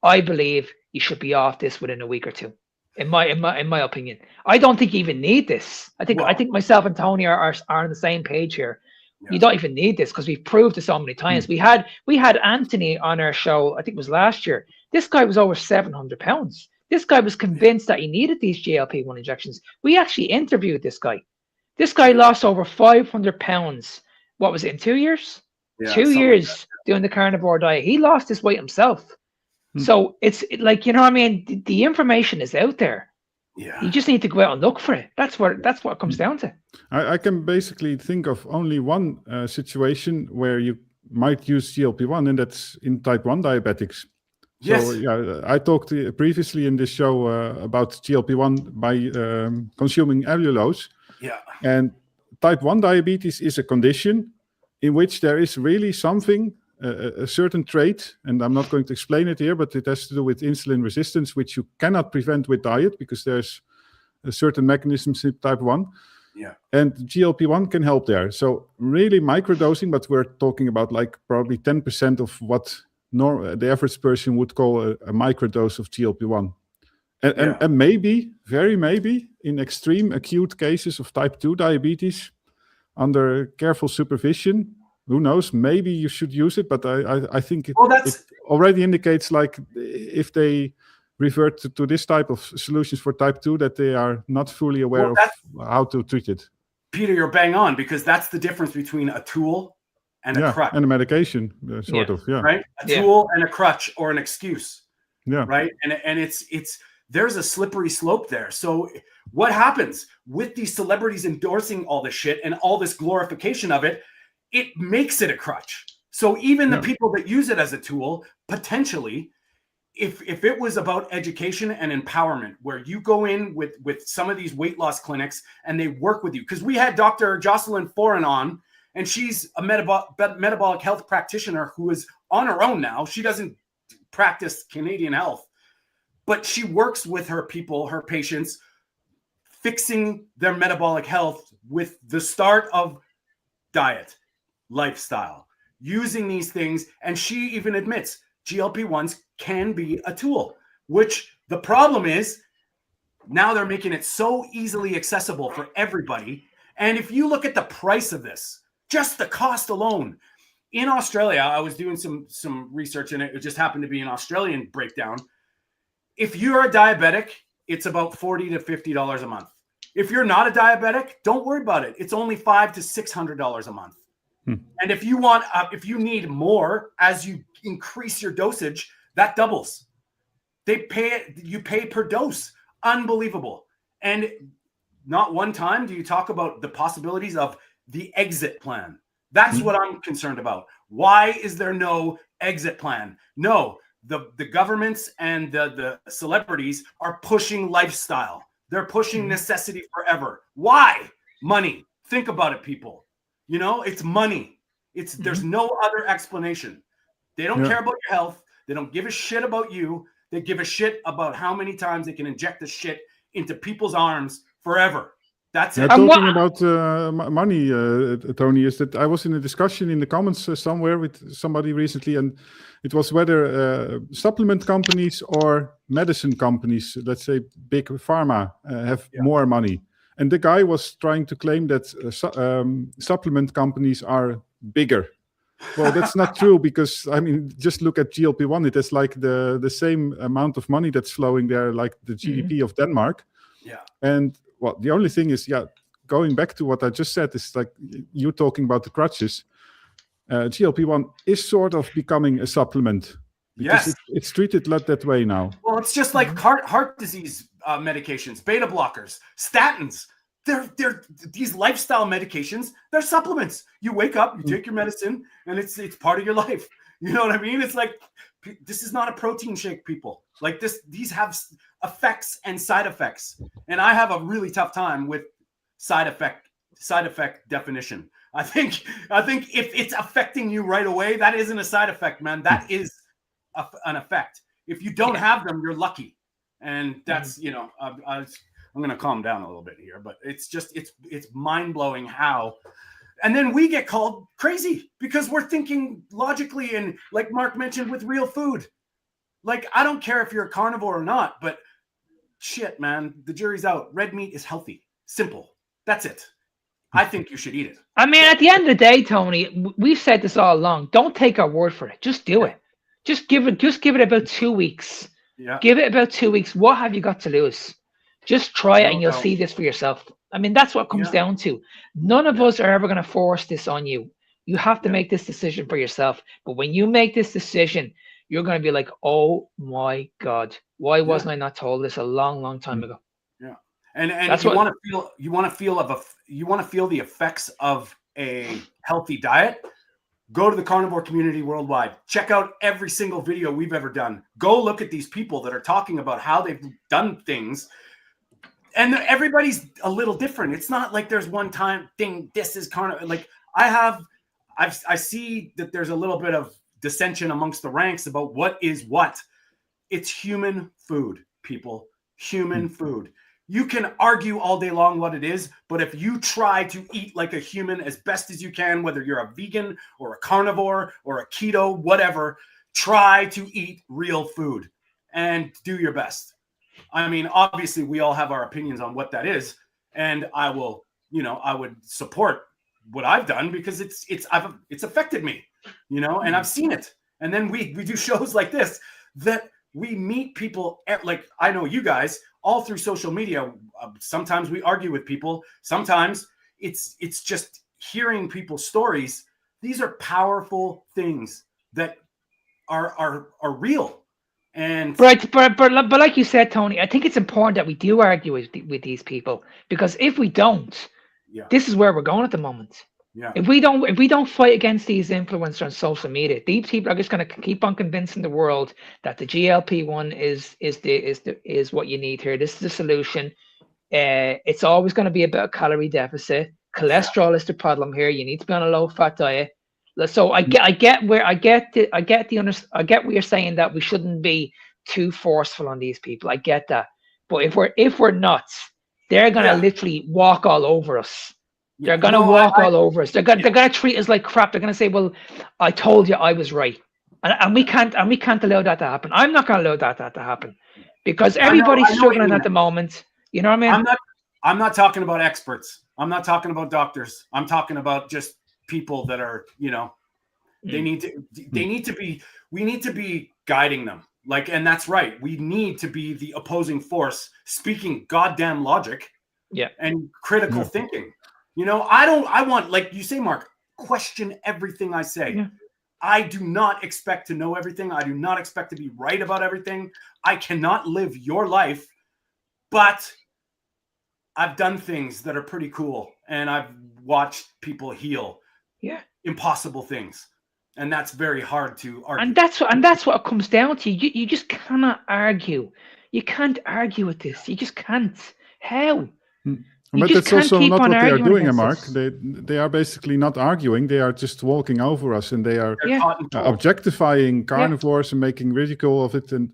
I believe you should be off this within a week or two. In my opinion, I don't think you even need this. I think myself and Tony are on the same page here. Yeah. You don't even need this because we've proved it so many times. We had Anthony on our show. I think it was last year. This guy was over 700 pounds. This guy was convinced that he needed these GLP-1 injections. We actually interviewed this guy. This guy lost over 500 pounds. What was it, in 2 years? Yeah, 2 years doing the carnivore diet. He lost his weight himself. So it's like, you know what I mean? The information is out there. Yeah. You just need to go out and look for it. That's what it comes down to. I can basically think of only one situation where you might use GLP-1, and that's in type 1 diabetics. Yes. So yeah, I talked previously in this show about GLP-1 by consuming allulose. Yeah. And type 1 diabetes is a condition in which there is really something, a certain trait, and I'm not going to explain it here, but it has to do with insulin resistance, which you cannot prevent with diet because there's a certain mechanisms in type 1. Yeah. And GLP-1 can help there. So really microdosing, but we're talking about like probably 10% of what the average person would call a microdose of GLP-1. And maybe, very maybe, in extreme acute cases of type 2 diabetes, under careful supervision. Who knows? Maybe you should use it, but I think it already indicates like if they revert to this type of solutions for type 2, that they are not fully aware of how to treat it. Peter, you're bang on, because that's the difference between a tool and a crutch. And a medication, sort of. Right? A tool and a crutch, or an excuse. Yeah. Right? And it's there's a slippery slope there. So what happens with these celebrities endorsing all this shit and all this glorification of it? It makes it a crutch. So even the people that use it as a tool, potentially, if it was about education and empowerment, where you go in with some of these weight loss clinics and they work with you, because we had Dr. Jocelyn Foran on, and she's a metabolic health practitioner who is on her own now. She doesn't practice Canadian health, but she works with her people, her patients, fixing their metabolic health with the start of diet, lifestyle, using these things. And she even admits GLP-1s can be a tool, which the problem is now they're making it so easily accessible for everybody. And if you look at the price of this, just the cost alone, in Australia, I was doing some research, and it just happened to be an Australian breakdown. If you're a diabetic, it's about $40 to $50 a month. If you're not a diabetic, don't worry about it. It's only $500 to $600 a month. And if you need more as you increase your dosage, that doubles. You pay per dose. Unbelievable. And not one time do you talk about the possibilities of the exit plan. That's what I'm concerned about. Why is there no exit plan? No, the governments and the celebrities are pushing lifestyle. They're pushing necessity forever. Why? Money. Think about it, people. You know, it's money. There's no other explanation. They don't care about your health. They don't give a shit about you. They give a shit about how many times they can inject the shit into people's arms forever. That's it. Talking about money, Tony, is that I was in a discussion in the comments somewhere with somebody recently, and it was whether supplement companies or medicine companies, let's say big pharma, have more money. And the guy was trying to claim that supplement companies are bigger. Well, that's not true, because, I mean, just look at GLP-1. It is like the same amount of money that's flowing there, like the GDP of Denmark. Yeah. And well, the only thing is, going back to what I just said, is like you talking about the crutches. GLP-1 is sort of becoming a supplement. Because it's treated that way now. Well, it's just like heart disease medications, beta blockers, statins. They're these lifestyle medications. They're supplements. You wake up, you take your medicine, and it's part of your life. You know what I mean? It's like, this is not a protein shake, people. Like these have effects and side effects, and I have a really tough time with side effect definition. I think if it's affecting you right away, that isn't a side effect, man. That is an effect. If you don't have them, you're lucky, and that's I'm going to calm down a little bit here, but it's mind blowing how. And then we get called crazy because we're thinking logically, and like Mark mentioned, with real food. Like, I don't care if you're a carnivore or not, but shit, man, the jury's out. Red meat is healthy. Simple. That's it. I think you should eat it. I mean, at the end of the day, Tony, we've said this all along. Don't take our word for it. Just do it. Just give it about 2 weeks. Yeah. Give it about 2 weeks. What have you got to lose? Just try it and you'll see this for yourself. I mean, that's what it comes down to. None of us are ever going to force this on you. You have to make this decision for yourself. But when you make this decision, you're going to be like, oh my God, why wasn't I not told this a long, long time ago? Yeah. And that's you want to feel the effects of a healthy diet. Go to the carnivore community worldwide. Check out every single video we've ever done. Go look at these people that are talking about how they've done things. And everybody's a little different. It's not like there's one time thing. This is carnivore. Like I see that there's a little bit of dissension amongst the ranks about what is what. It's human food, people. Human food. You can argue all day long what it is, but if you try to eat like a human as best as you can, whether you're a vegan or a carnivore or a keto, whatever, try to eat real food and do your best. I mean, obviously, we all have our opinions on what that is, and I would support what I've done because it's affected me, you know, and I've seen it. And then we do shows like this that we meet people like I know you guys all through social media. Sometimes we argue with people. Sometimes it's just hearing people's stories. These are powerful things that are real. And right, but like you said, Tony, I think it's important that we do argue with these people, because if we don't, this is where we're going at the moment. Yeah. If we don't fight against these influencers on social media, these people are just going to keep on convincing the world that the GLP-1 is what you need here. This is the solution. It's always going to be about calorie deficit. Cholesterol is the problem here. You need to be on a low-fat diet. So I get what you're saying, that we shouldn't be too forceful on these people. I get that, but if we're nuts, they're gonna literally walk all over us. They're gonna walk all over us. They're gonna treat us like crap. They're gonna say, "Well, I told you I was right," and we can't allow that to happen. I'm not gonna allow that to happen, because everybody's struggling at the moment. You know what I mean? I'm not talking about experts. I'm not talking about doctors. I'm talking about just people that are, you know, we need to be guiding them. Like, and that's right. We need to be the opposing force, speaking goddamn logic and critical thinking. You know, I want, like you say, Mark, question everything I say. Yeah. I do not expect to know everything. I do not expect to be right about everything. I cannot live your life, but I've done things that are pretty cool, and I've watched people heal impossible things, and that's very hard to argue. And that's what it comes down to. You just cannot argue. You can't argue with this. You just can't. How? But that's also not what they are doing, Mark. They are basically not arguing. They are just walking over us, and they are objectifying carnivores and making ridicule of it. And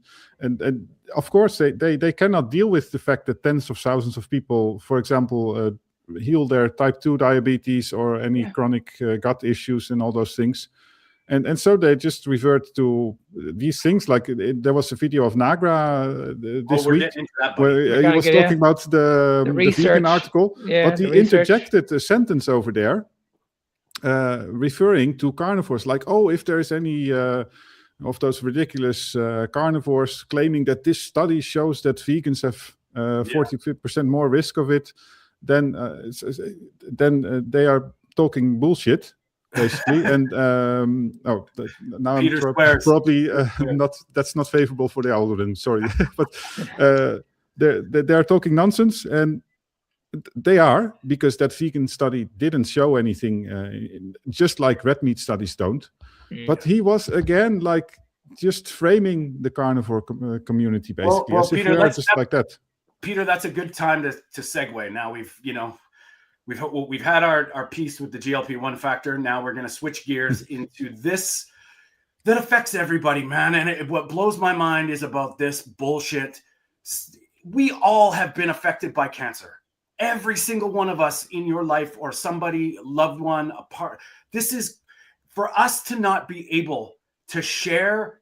of course, they cannot deal with the fact that tens of thousands of people, for example, heal their type 2 diabetes or any chronic gut issues and all those things. And so they just revert to these things. Like there was a video of Nagra this week where he was talking about the vegan article, but he interjected a sentence over there referring to carnivores, like, oh, if there is any of those ridiculous carnivores claiming that this study shows that vegans have 40% more risk of it, then they are talking bullshit. Basically, and now I'm probably not. That's not favorable for the algorithm. Sorry, but they are talking nonsense, and they are, because that vegan study didn't show anything, just like red meat studies don't. But he was again like just framing the carnivore community basically as if we are just like that. Peter, that's a good time to segue. Now we've had our piece with the GLP-1 factor. Now we're going to switch gears into this that affects everybody, man. And what blows my mind is about this bullshit. We all have been affected by cancer. Every single one of us in your life, or somebody, loved one, a part. This is for us to not be able to share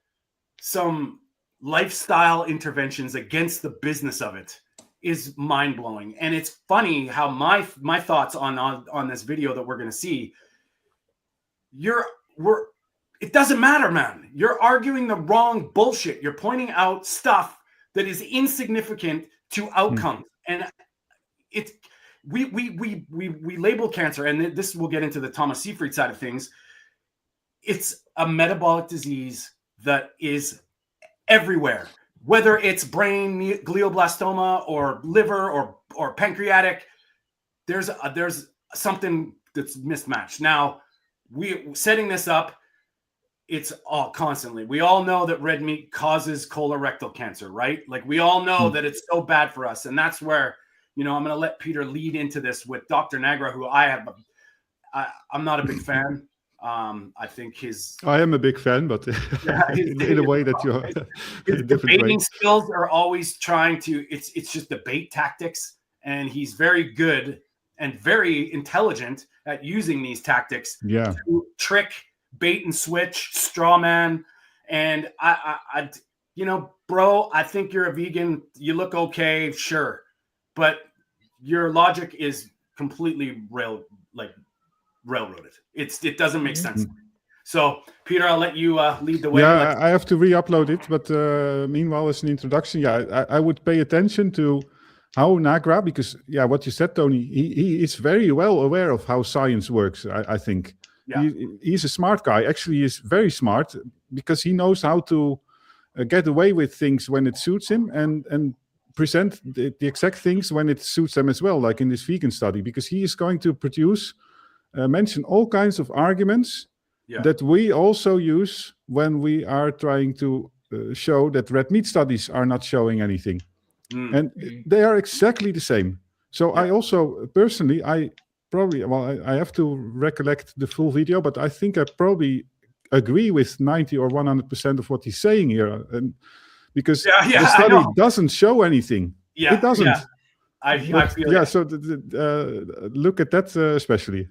some lifestyle interventions against the business of it is mind-blowing. And it's funny how my thoughts on this video that we're going to see, it doesn't matter, man. You're arguing the wrong bullshit. You're pointing out stuff that is insignificant to outcomes. And we label cancer, and this will get into the Thomas Seyfried side of things. It's a metabolic disease that is everywhere. Whether it's brain glioblastoma or liver or pancreatic, there's something that's mismatched. Now, setting this up, it's all constantly. We all know that red meat causes colorectal cancer, right? Like we all know that it's so bad for us, and that's where I'm going to let Peter lead into this with Dr. Nagra, who I'm not a big fan. I think I am a big fan, but in a way that you're his debating skills are always trying to. It's just debate tactics, and he's very good and very intelligent at using these tactics to trick, bait and switch, straw man. And I bro, I think you're a vegan. You look okay, sure, but your logic is completely railroaded. It doesn't make sense. So, Peter, I'll let you lead the way. Yeah, I have to re-upload it, but meanwhile, as an introduction, I would pay attention to how Nagra, because what you said, Tony, he is very well aware of how science works. I think he's a smart guy. Actually, he's very smart because he knows how to get away with things when it suits him and present the exact things when it suits them as well, like in this vegan study, because he is going to mention all kinds of arguments that we also use when we are trying to show that red meat studies are not showing anything. And they are exactly the same. So I also, personally, I have to recollect the full video, but I think I probably agree with 90 or 100% of what he's saying here. And because the study doesn't show anything. It doesn't. Yeah. I feel so look at that especially.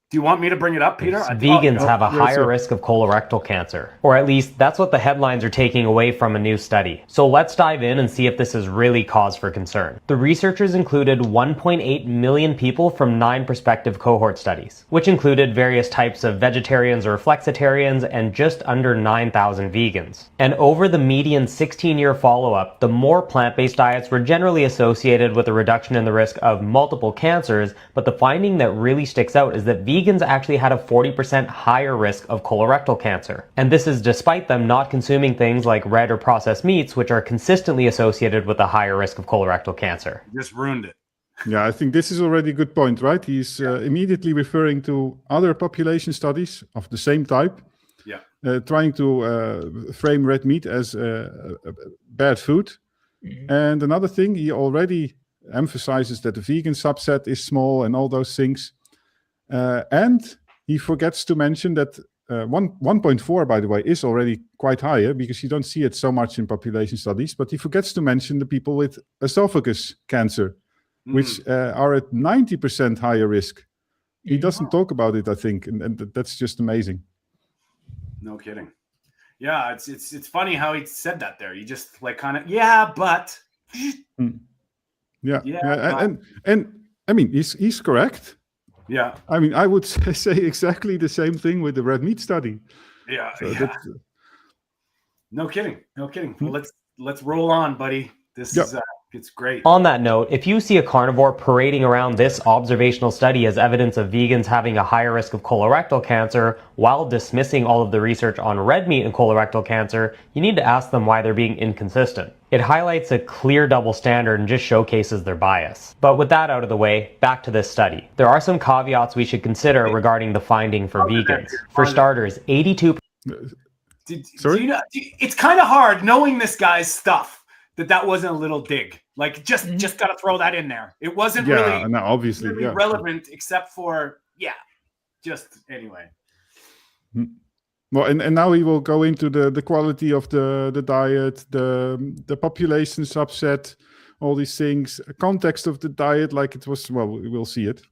Do you want me to bring it up, Peter? Vegans have a higher risk of colorectal cancer, or at least that's what the headlines are taking away from a new study. So let's dive in and see if this is really cause for concern. The researchers included 1.8 million people from 9 prospective cohort studies, which included various types of vegetarians or flexitarians and just under 9,000 vegans. And over the median 16-year follow-up, the more plant-based diets were generally associated with a reduction in the risk of multiple cancers, but the finding that really sticks out is that vegans actually had a 40% higher risk of colorectal cancer. And this is despite them not consuming things like red or processed meats, which are consistently associated with a higher risk of colorectal cancer. Just ruined it. Yeah, I think this is already a good point, right? He's immediately referring to other population studies of the same type, trying to frame red meat as bad food. And another thing, he already emphasizes that the vegan subset is small and all those things. And he forgets to mention that 1.4, by the way, is already quite higher because you don't see it so much in population studies. But he forgets to mention the people with esophagus cancer, which are at 90% higher risk. He doesn't talk about it, I think, and that's just amazing. No kidding. Yeah, it's funny how he said that there. You just like kind of but. And I mean, he's correct. Yeah. I mean, I would say exactly the same thing with the red meat study. Yeah. No kidding. Well, let's roll on, buddy. This is it's great. On that note, if you see a carnivore parading around this observational study as evidence of vegans having a higher risk of colorectal cancer while dismissing all of the research on red meat and colorectal cancer, you need to ask them why they're being inconsistent. It highlights a clear double standard and just showcases their bias. But with that out of the way, back to this study. There are some caveats we should consider regarding the finding for vegans. For starters, 82%. Sorry? It's kind of hard knowing this guy's stuff. That wasn't a little dig. Like just got to throw that in there. It wasn't obviously relevant except for just anyway. Well, and now we will go into the quality of the diet, the population subset, all these things, context of the diet, like it was. Well, we'll see it.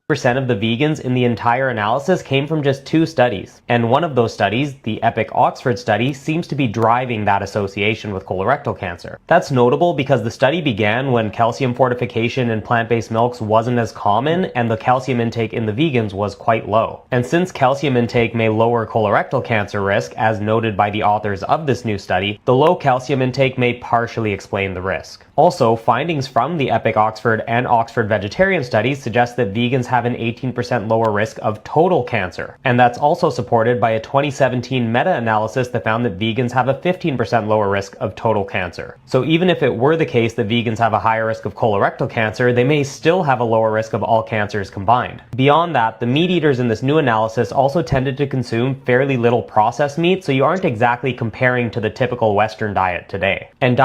% of the vegans in the entire analysis came from just 2 studies. And one of those studies, the EPIC Oxford study, seems to be driving that association with colorectal cancer. That's notable because the study began when calcium fortification in plant-based milks wasn't as common and the calcium intake in the vegans was quite low. And since calcium intake may lower colorectal cancer risk, as noted by the authors of this new study, the low calcium intake may partially explain the risk. Also, findings from the EPIC Oxford and Oxford vegetarian studies suggest that vegans have an 18% lower risk of total cancer. And that's also supported by a 2017 meta-analysis that found that vegans have a 15% lower risk of total cancer. So even if it were the case that vegans have a higher risk of colorectal cancer, they may still have a lower risk of all cancers combined. Beyond that, the meat eaters in this new analysis also tended to consume fairly little processed meat, so you aren't exactly comparing to the typical Western diet today. And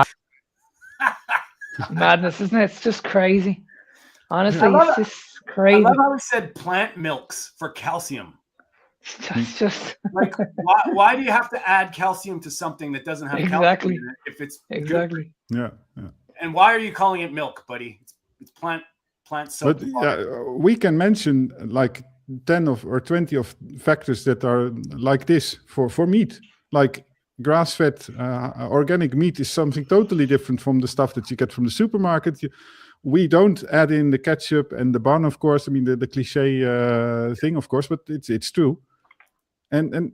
madness, isn't it? It's just crazy. Honestly, it's just crazy. I love how he said plant milks for calcium. It's just like why do you have to add calcium to something that doesn't have calcium in it if it's good? Yeah. And why are you calling it milk, buddy? It's plant soap. But we can mention like 10 or 20 of factors that are like this for meat. Like grass-fed organic meat is something totally different from the stuff that you get from the supermarket. we don't add in the ketchup and the bun, of course. I mean, the cliche thing, of course, but it's true. And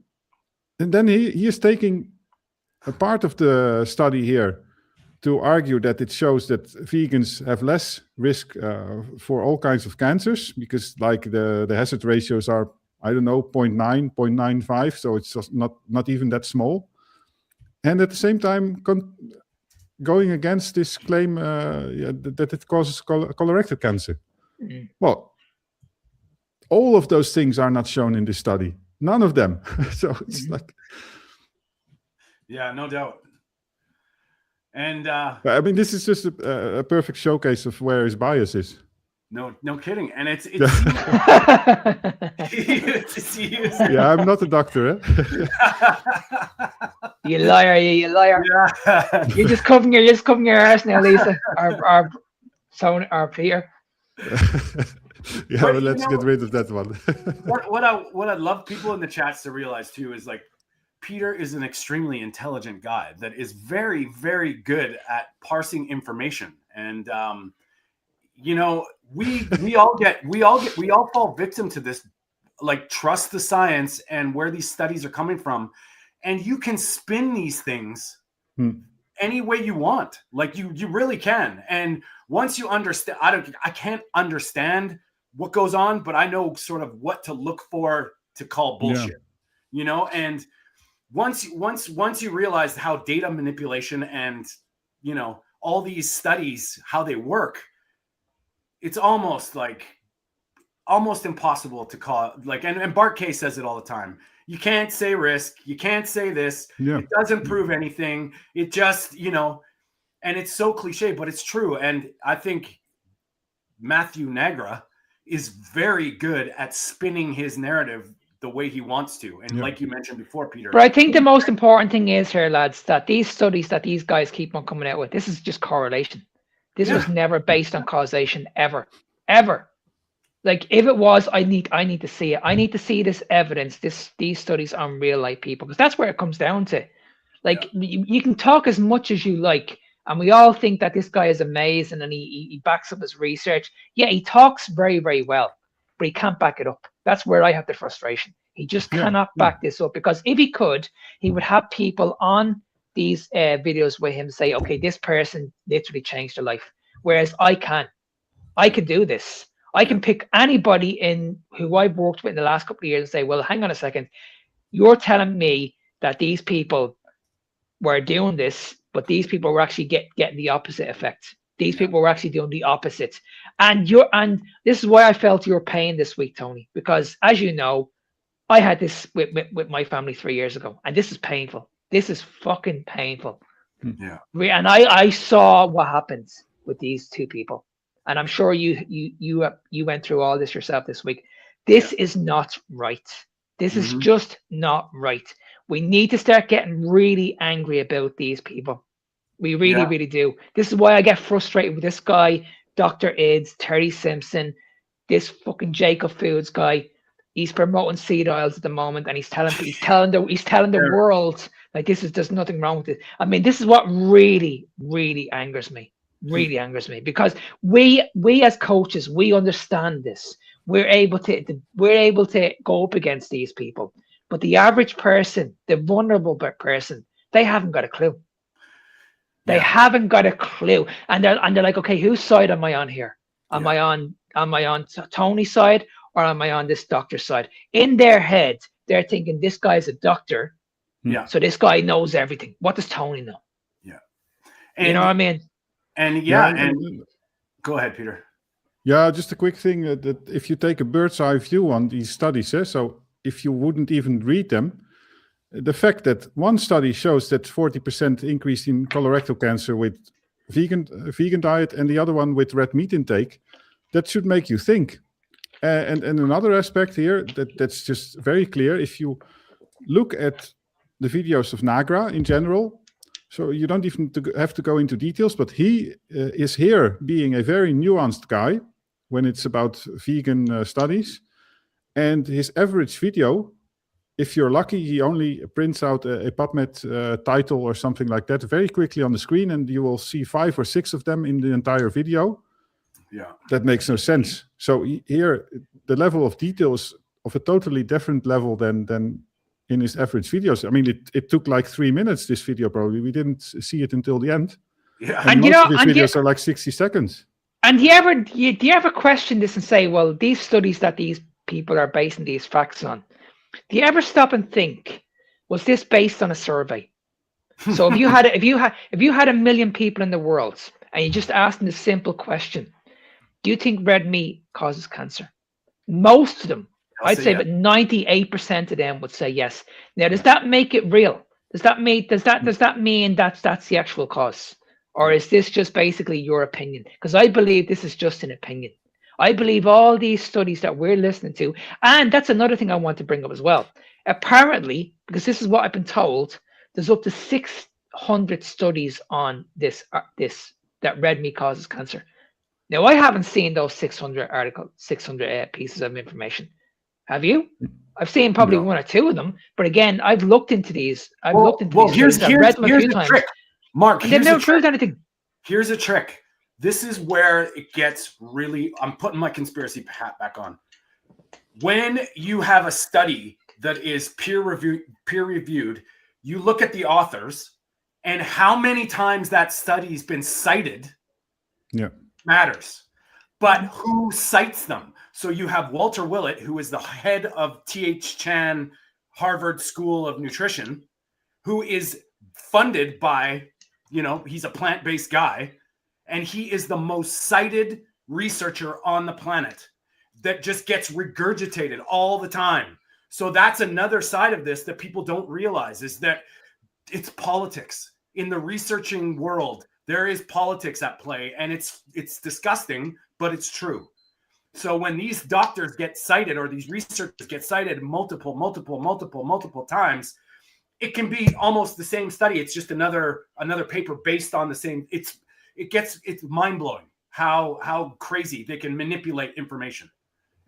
then he is taking a part of the study here to argue that it shows that vegans have less risk for all kinds of cancers, because like the hazard ratios are, I don't know, 0.9, 0.95, so it's just not even that small. And at the same time, going against this claim that it causes colorectal cancer. Mm. Well, all of those things are not shown in this study. None of them. So it's like... Yeah, no doubt. And I mean, this is just a perfect showcase of where his bias is. No kidding. And it's yeah, I'm not a doctor. You liar, you liar. Yeah. You're just covering your arse now, Lisa. Our Peter. Yeah, but let's get rid of that one. what I'd love people in the chats to realize too is like, Peter is an extremely intelligent guy that is very, very good at parsing information. And we all fall victim to this, like, trust the science and where these studies are coming from. And you can spin these things any way you want. Like you really can. And once you understand, I can't understand what goes on, but I know sort of what to look for to call bullshit, and once you realize how data manipulation and, all these studies, how they work, it's almost impossible to call it, like, and Bart K says it all the time. You can't say risk. You can't say this. Yeah. It doesn't prove anything. It just, and it's so cliche, but it's true. And I think Matthew Nagra is very good at spinning his narrative the way he wants to. And like you mentioned before, Peter. But I think the most important thing is here, lads, that these studies that these guys keep on coming out with, this is just correlation. This was never based on causation, ever. Like, if it was, I need to see it. I need to see this evidence, these studies on real life people, because that's where it comes down to. Like, you can talk as much as you like, and we all think that this guy is amazing and he backs up his research. Yeah, he talks very, very well, but he can't back it up. That's where I have the frustration. He just cannot back this up, because if he could, he would have people on these videos with him say, okay, this person literally changed their life. Whereas I can do this. I can pick anybody in who I've worked with in the last couple of years and say, well, hang on a second. You're telling me that these people were doing this, but these people were actually getting the opposite effect. These people were actually doing the opposite. And this is why I felt your pain this week, Tony, because as you know, I had this with my family 3 years ago, and this is painful. This is fucking painful. Yeah. And I saw what happens with these two people. And I'm sure you went through all this yourself this week. This is not right. This is just not right. We need to start getting really angry about these people. We really, really do. This is why I get frustrated with this guy, Dr. Ids, Terry Simpson, this fucking Jacob Foods guy. He's promoting seed oils at the moment, and he's telling the world, like, there's nothing wrong with it. I mean, this is what really, really angers me. Really angers me, because we as coaches, we understand this. We're able to go up against these people, but the average person, the vulnerable person, they haven't got a clue. They haven't got a clue, and they're like, okay, whose side am I on here? Am I on Tony's side, or am I on this doctor's side? In their head, they're thinking this guy's a doctor, so this guy knows everything. What does Tony know? Yeah, you know what I mean. And go ahead, Peter. Yeah, just a quick thing that if you take a bird's eye view on these studies, so if you wouldn't even read them, the fact that one study shows that 40% increase in colorectal cancer with vegan diet, and the other one with red meat intake, that should make you think. And another aspect here that's just very clear, if you look at the videos of Nagra in general, so you don't even have to go into details, but he is here being a very nuanced guy when it's about vegan studies. And his average video, if you're lucky, he only prints out a PubMed title or something like that very quickly on the screen, and you will see 5 or 6 of them in the entire video. that makes no sense. So here, the level of detail is of a totally different level than in his average videos. I mean, it took like 3 minutes, this video probably. We didn't see it until the end. Yeah. And most of his videos are like 60 seconds. And do you ever question this and say, well, these studies that these people are basing these facts on, do you ever stop and think, was this based on a survey? So if you had 1 million people in the world and you just asked them the simple question, do you think red meat causes cancer? Most of them, I'd say, but 98% of them would say yes. Now, does that make it real? Does that mean that's the actual cause? Or is this just basically your opinion? Because I believe this is just an opinion. I believe all these studies that we're listening to, and that's another thing I want to bring up as well. Apparently, because this is what I've been told, there's up to 600 studies on this that red meat causes cancer. Now, I haven't seen those 600 pieces of information. Have you? I've seen probably one or two of them, but again, I've looked into these. Here's the trick, Mark. Here's a trick. This is where it gets really. I'm putting my conspiracy hat back on. When you have a study that is peer reviewed, you look at the authors and how many times that study's been cited. Yeah. Matters, but who cites them? So you have Walter Willett, who is the head of T.H. Chan Harvard School of Nutrition, who is funded by, he's a plant-based guy, and he is the most cited researcher on the planet that just gets regurgitated all the time. So that's another side of this that people don't realize, is that it's politics in the researching world. There is politics at play, and it's disgusting, but it's true. So when these doctors get cited, or these researchers get cited multiple times, it can be almost the same study. It's just another paper based on the same. It's mind blowing how crazy they can manipulate information.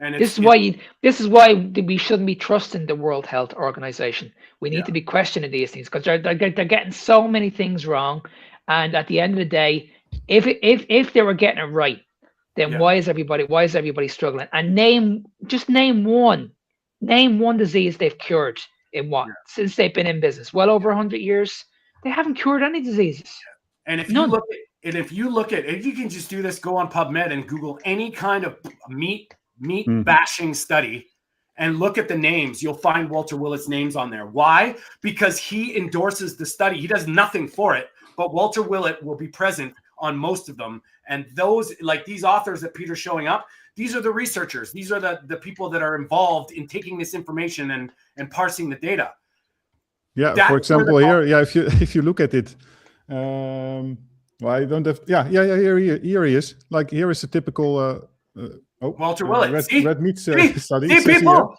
And this is why we shouldn't be trusting the World Health Organization. We need to be questioning these things, because they're getting so many things wrong. And at the end of the day, if they were getting it right, then why is everybody struggling? And name one disease they've cured in since they've been in business. Well over 100 years, they haven't cured any diseases. And if you can just do this, go on PubMed and Google any kind of meat bashing study and look at the names, you'll find Walter Willett's names on there. Why? Because he endorses the study. He does nothing for it. But Walter Willett will be present on most of them. And those, like these authors that Peter's showing up, these are the researchers. These are the people that are involved in taking this information and parsing the data. Yeah, for example, here, if you look at it, well, I don't have, here he is. Like, here is a typical, Walter Willett. Red meat study. See, people,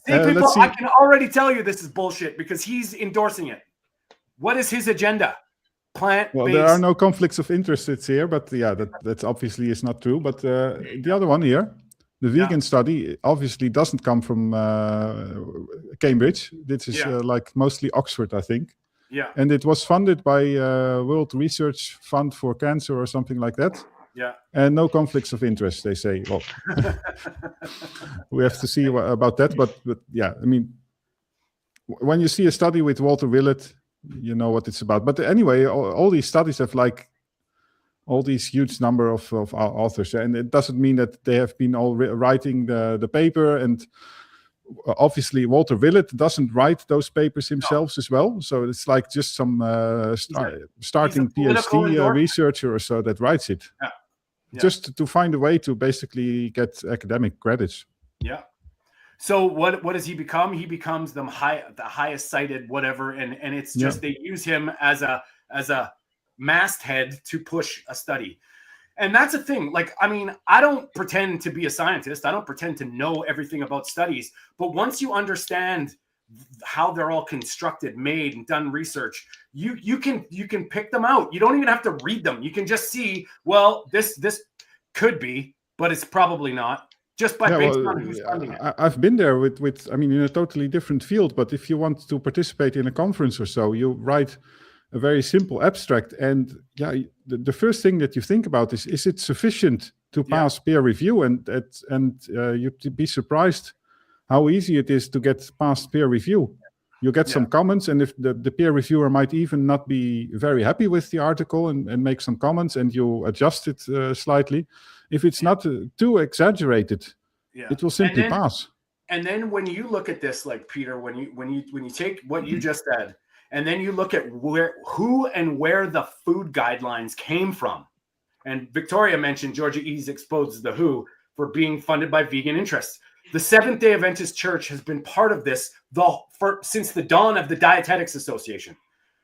I can already tell you this is bullshit because he's endorsing it. What is his agenda? Plant-based. Well, there are no conflicts of interest here, but that obviously is not true. But the other one here, the vegan study, obviously doesn't come from Cambridge. This is like mostly Oxford, I think. Yeah. And it was funded by World Research Fund for Cancer or something like that. Yeah. And no conflicts of interest, they say. Well, we have to see about that. But yeah, I mean, when you see a study with Walter Willett, you know what it's about. But anyway, all these studies have like all these huge number of authors, and it doesn't mean that they have been all writing the paper. And obviously, Walter Willett doesn't write those papers himself as well. So it's like just some starting PhD researcher or so that writes it, just to find a way to basically get academic credits. Yeah. So what does he become? He becomes the highest cited whatever, and it's just they use him as a masthead to push a study. And that's a thing. Like, I mean, I don't pretend to be a scientist. I don't pretend to know everything about studies. But once you understand how they're all constructed, made, and done research, you can pick them out. You don't even have to read them. You can just see, well, this could be, but it's probably not. Just by based on who's funding it. I've been there with, I mean, in a totally different field. But if you want to participate in a conference or so, you write a very simple abstract. And yeah, the first thing that you think about is it sufficient to pass peer review? And you'd be surprised how easy it is to get past peer review. You get some comments, and if the peer reviewer might even not be very happy with the article and make some comments, and you adjust it slightly. If it's not too exaggerated, it will simply pass. And then when you look at this, like Peter, when you take what you just said, and then you look at who and where the food guidelines came from, and Victoria mentioned Georgia E's exposes the WHO for being funded by vegan interests. The Seventh-day Adventist Church has been part of this since the dawn of the Dietetics Association.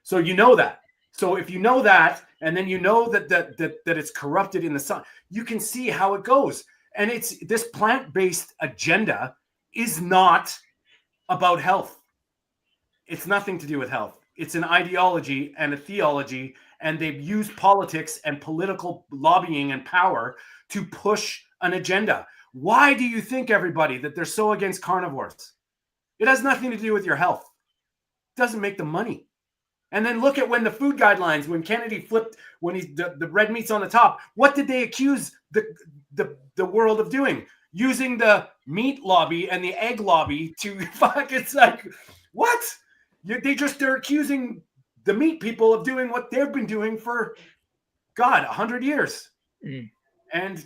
So you know that. So if you know that, and then you know that it's corrupted in the sun, you can see how it goes. And it's this plant-based agenda is not about health. It's nothing to do with health. It's an ideology and a theology, and they've used politics and political lobbying and power to push an agenda. Why do you think, everybody, that they're so against carnivores? It has nothing to do with your health. It doesn't make the money. And then look at when the food guidelines, when Kennedy flipped, when the red meat's on the top, what did they accuse the world of doing? Using the meat lobby and the egg lobby to fuck. It's like, what? They're accusing the meat people of doing what they've been doing for, God, 100 years. And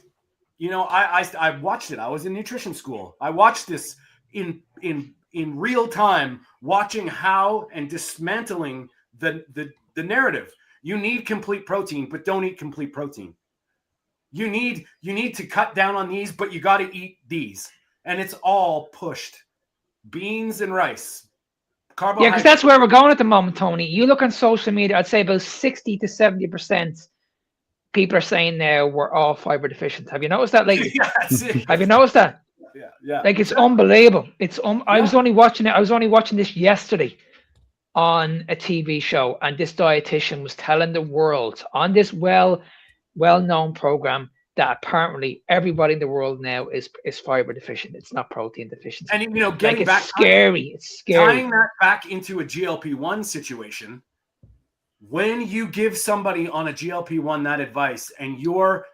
you know, I watched it. I was in nutrition school. I watched this in real time, watching how and dismantling the narrative. You need complete protein, but don't eat complete protein. You need to cut down on these, but you got to eat these. And it's all pushed. Beans and rice. Yeah, because that's where we're going at the moment, Tony. You look on social media, I'd say about 60 to 70%. People are saying now we're all fiber deficient. Have you noticed that? Like, have you noticed that? Yeah. Like, it's unbelievable. I was only watching it. I was only watching this yesterday on a TV show, and this dietitian was telling the world on this well-known program that apparently everybody in the world now is fiber deficient. It's not protein deficient. And you know, getting back, scary. It's scary. Tying that back into a GLP-1 situation. When you give somebody on a GLP-1 that advice, and you're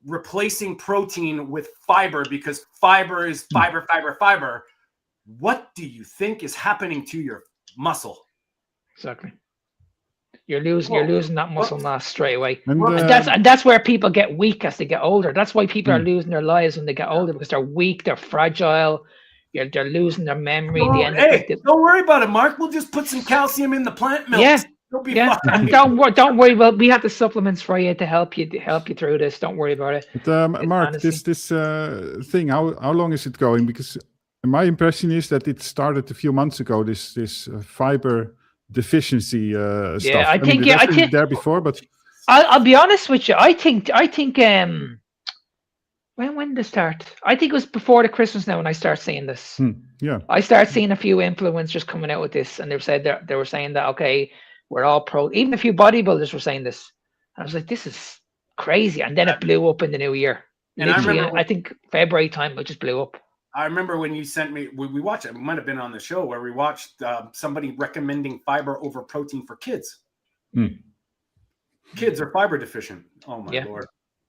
replacing protein with fiber because fiber is fiber, what do you think is happening to your muscle? Exactly. You're losing that muscle mass straight away. And that's where people get weak as they get older. That's why people are losing their lives when they get older, because they're weak, they're fragile, they're losing their memory. Don't worry about it, Mark. We'll just put some calcium in the plant milk. Yeah, and don't worry. Well, we have the supplements for you to help you through this. Don't worry about it. But, Mark, this thing, how long is it going? Because my impression is that it started a few months ago. This fiber deficiency stuff. Yeah, I think there before, but I'll be honest with you. I think when did it start? I think it was before the Christmas now when I started seeing this. Yeah, I started seeing a few influencers coming out with this, and they were saying that, okay, we're all pro. Even a few bodybuilders were saying this. And I was like, this is crazy. And then it blew up in the new year. And I think February time, it just blew up. I remember when you sent me, we watched it. It might have been on the show where we watched somebody recommending fiber over protein for kids. Kids are fiber deficient. Oh my Lord.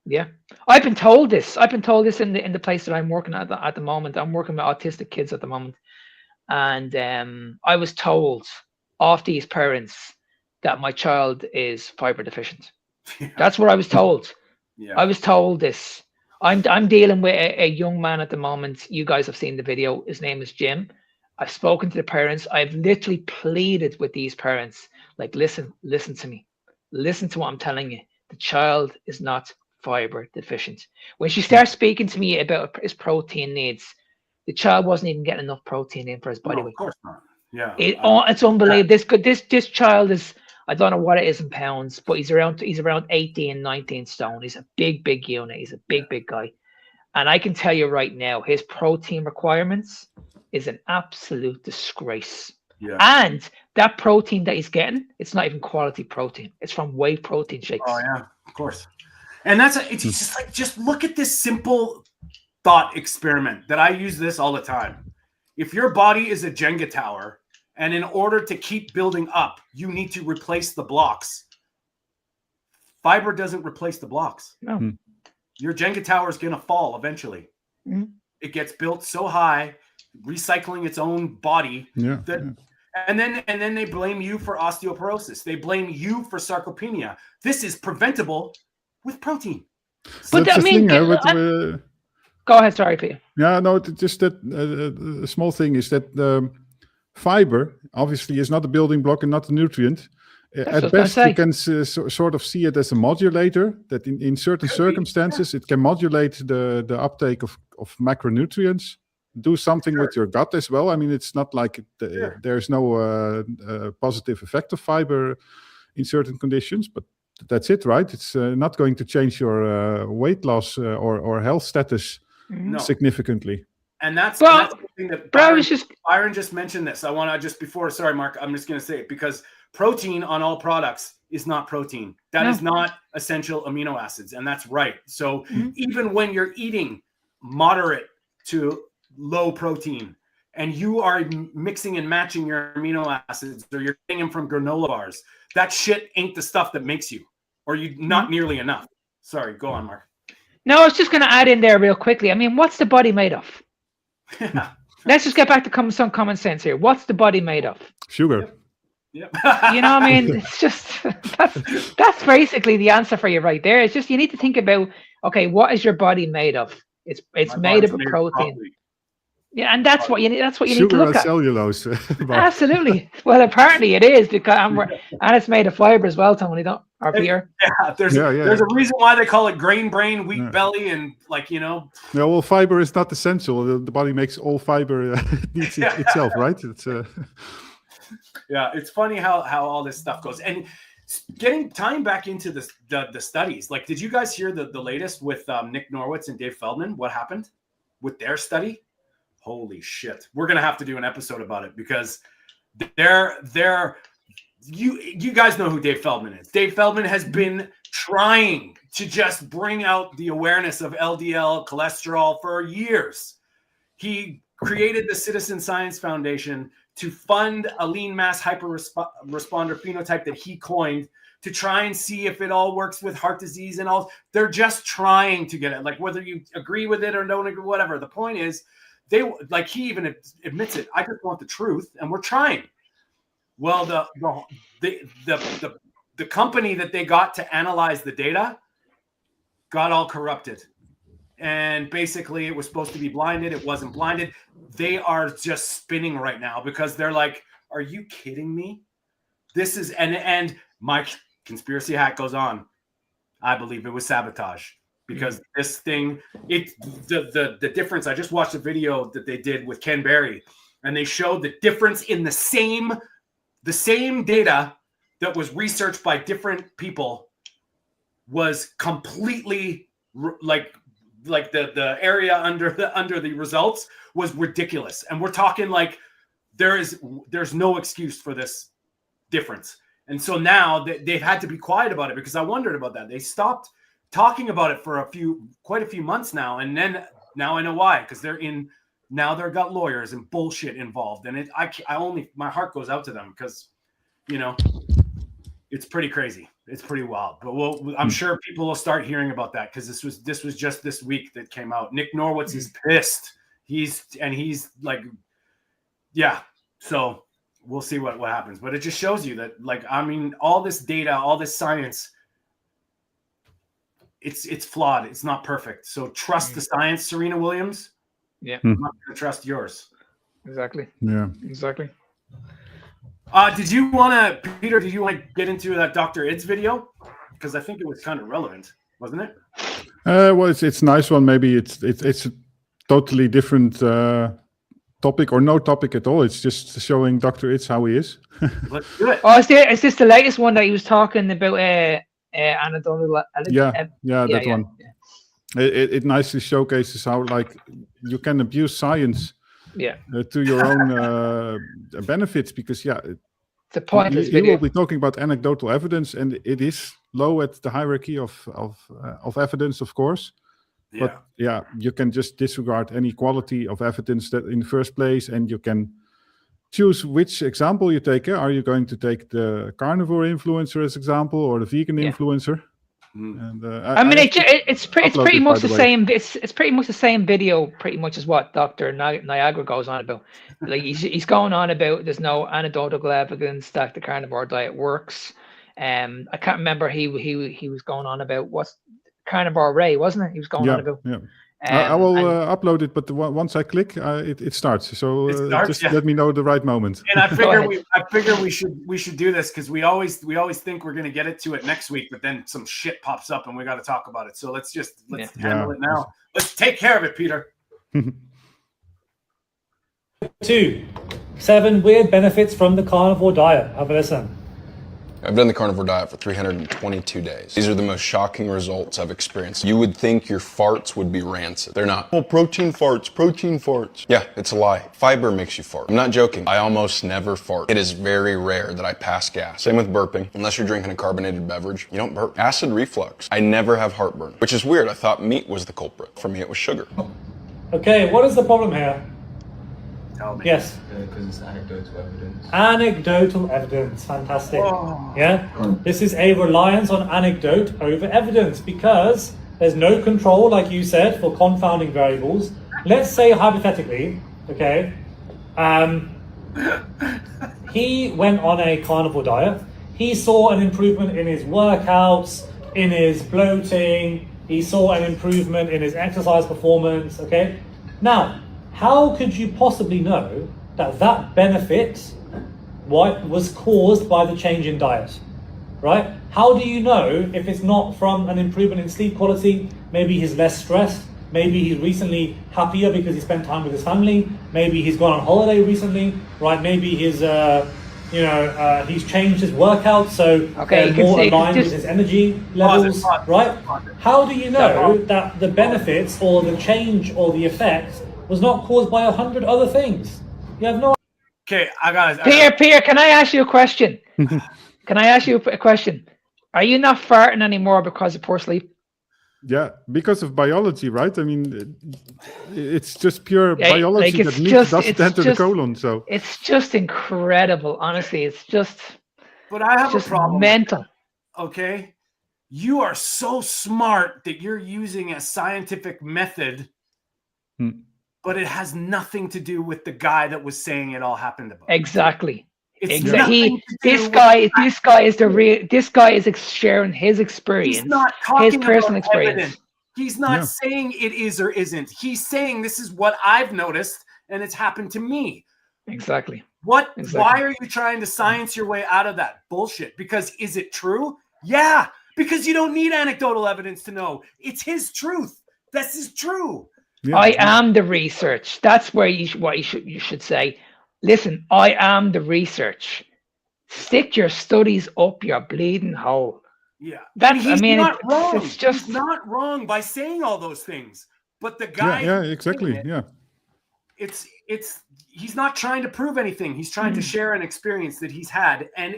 Yeah. I've been told this in the place that I'm working at the moment. I'm working with autistic kids at the moment. And I was told off these parents that my child is fiber deficient. That's what I was told. I was told this. I'm dealing with a young man at the moment. You guys have seen the video. His name is Jim. I've spoken to the parents. I've literally pleaded with these parents. Like, listen to me. Listen to what I'm telling you. The child is not fiber deficient. When she starts speaking to me about his protein needs, the child wasn't even getting enough protein in for his body weight. Of course not. Yeah. It's unbelievable. This child is, I don't know what it is in pounds, but he's around 18, 19 stone. He's a big unit. He's a big guy. And I can tell you right now, his protein requirements is an absolute disgrace. Yeah. And that protein that he's getting, it's not even quality protein. It's from whey protein shakes. Oh yeah, of course. And it's just like, just look at this simple thought experiment that I use this all the time. If your body is a Jenga tower And in order to keep building up, you need to replace the blocks. Fiber doesn't replace the blocks. No. Your Jenga tower is going to fall eventually. It gets built so high, recycling its own body. And then they blame you for osteoporosis. They blame you for sarcopenia. This is preventable with protein. But That's I mean, go ahead. Sorry, Peter. Yeah, no, just that a small thing is that fiber obviously is not a building block and not a nutrient. At best, you can sort of see it as a modulator, that in certain circumstances, it can modulate the uptake of macronutrients, do something with your gut as well. I mean, it's not like there's no positive effect of fiber in certain conditions, but that's it, right? It's not going to change your weight loss or health status significantly. And that's the thing that Byron just mentioned this. I want to just before, sorry, Mark, I'm just going to say it because protein on all products is not protein. That is not essential amino acids. And that's right. So even when you're eating moderate to low protein and you are mixing and matching your amino acids or you're getting them from granola bars, that shit ain't the stuff that makes you, or you not nearly enough. Sorry, go on, Mark. No, I was just going to add in there real quickly. I mean, what's the body made of? Let's just get back to some common sense here. What's the body made of? Sugar. Yep. You know what I mean? It's just that's basically the answer for you right there. It's just you need to think about, okay, what is your body made of? It's made of a protein. Yeah, and that's what you need. That's what you need to look at. Cellulose. Absolutely. Well, apparently it is because and it's made of fiber as well, Tony. Or beer. Yeah, there's a reason why they call it grain brain, wheat belly, and Yeah, well, fiber is not essential. The body makes all fiber needs itself, right? It's Yeah, it's funny how all this stuff goes. And tying back into the studies, like, did you guys hear the latest with Nick Norwitz and Dave Feldman? What happened with their study? Holy shit. We're going to have to do an episode about it because you guys know who Dave Feldman is. Dave Feldman has been trying to just bring out the awareness of LDL cholesterol for years. He created the Citizen Science Foundation to fund a lean mass hyper-responder phenotype that he coined to try and see if it all works with heart disease and all. They're just trying to get it. Like, whether you agree with it or don't agree, whatever. The point is, he even admits it. I just want the truth, and we're trying. Well, the company that they got to analyze the data got all corrupted. And basically it was supposed to be blinded. It wasn't blinded. They are just spinning right now because they're like, are you kidding me? This is, and my conspiracy hat goes on. I believe it was sabotage because this thing, the difference. I just watched a video that they did with Ken Berry and they showed the difference in the same data that was researched by different people was completely like the area under the results was ridiculous. And we're talking like there's no excuse for this difference. And so now they've had to be quiet about it because I wondered about that. They stopped talking about it for quite a few months now. And then now I know why, because they've got lawyers and bullshit involved. And my heart goes out to them because, it's pretty crazy. It's pretty wild. But I'm sure people will start hearing about that because this was just this week that came out. Nick Norwitz is pissed. He's like, yeah. So we'll see what happens. But it just shows you that, all this data, all this science, it's flawed. It's not perfect. So trust the science, Serena Williams. Yeah. I'm not going to trust yours. Exactly. Yeah. Exactly. Peter, did you want to get into that Dr. Id's video? Because I think it was kind of relevant, wasn't it? Well, it's a nice one. Maybe it's a totally different topic or no topic at all. It's just showing Dr. Id's how he is. Let's do it. Oh, is this the latest one that he was talking about? Anecdotal. That one. Yeah. It nicely showcases how you can abuse science. To your own benefits, because the point is you will be talking about anecdotal evidence, and it is low at the hierarchy of evidence, of course. But you can just disregard any quality of evidence that in the first place, and you can choose which example you take. Are you going to take the carnivore influencer as example or the vegan influencer? And I mean, it's pretty it, much by the the way. same. It's pretty much the same video, pretty much as what Dr. Niagara goes on about. Like he's going on about there's no anecdotal evidence that the carnivore diet works. I can't remember he was going on about what's carnivore Ray, wasn't it? He was going on about. Yeah. I will upload it, but once I click, it starts. So just let me know the right moment. And I figure we should do this because we always think we're gonna get it to it next week, but then some shit pops up and we got to talk about it. So let's handle it now. Let's take care of it, Peter. 2, 7 weird benefits from the carnivore diet. Have a listen. I've done the carnivore diet for 322 days. These are the most shocking results I've experienced. You would think your farts would be rancid. They're not. Well, protein farts. Yeah, it's a lie. Fiber makes you fart. I'm not joking. I almost never fart. It is very rare that I pass gas. Same with burping. Unless you're drinking a carbonated beverage, you don't burp. Acid reflux. I never have heartburn, which is weird. I thought meat was the culprit. For me, it was sugar. Okay, what is the problem here? Tell me. Yes. Because it's anecdotal evidence. Anecdotal evidence, fantastic. Yeah, this is a reliance on anecdote over evidence because there's no control, like you said, for confounding variables. Let's say hypothetically, okay, he went on a carnivore diet. He saw an improvement in his workouts, in his bloating. He saw an improvement in his exercise performance. Okay, now, how could you possibly know that benefit was caused by the change in diet, right? How do you know if it's not from an improvement in sleep quality? Maybe he's less stressed. Maybe he's recently happier because he spent time with his family. Maybe he's gone on holiday recently, right? Maybe he's changed his workout so they're more aligned with his energy levels, right? How do you know that the benefits or the change or the effect was not caused by 100 other things? You have no. Okay, I got it. Pierre, can I ask you a question? Can I ask you a question? Are you not farting anymore because of poor sleep? Yeah, because of biology, right? I mean, it's just pure biology that meat doesn't enter the colon. So it's just incredible, honestly. It's just. But I have a problem. Mental. Okay, you are so smart that you're using a scientific method. But it has nothing to do with the guy that was saying it all happened about. Exactly. This guy is sharing his experience. He's not talking his personal about experience. Evidence. He's not saying it is or isn't. He's saying this is what I've noticed and it's happened to me. Exactly. Why are you trying to science your way out of that bullshit? Because is it true? Yeah, because you don't need anecdotal evidence to know. It's his truth. This is true. Yeah. I am the research. That's where you should say, listen, I am the research. Stick your studies up your bleeding hole. Yeah. He's not wrong. It's just he's not wrong by saying all those things. But the guy exactly. He's not trying to prove anything. He's trying to share an experience that he's had. And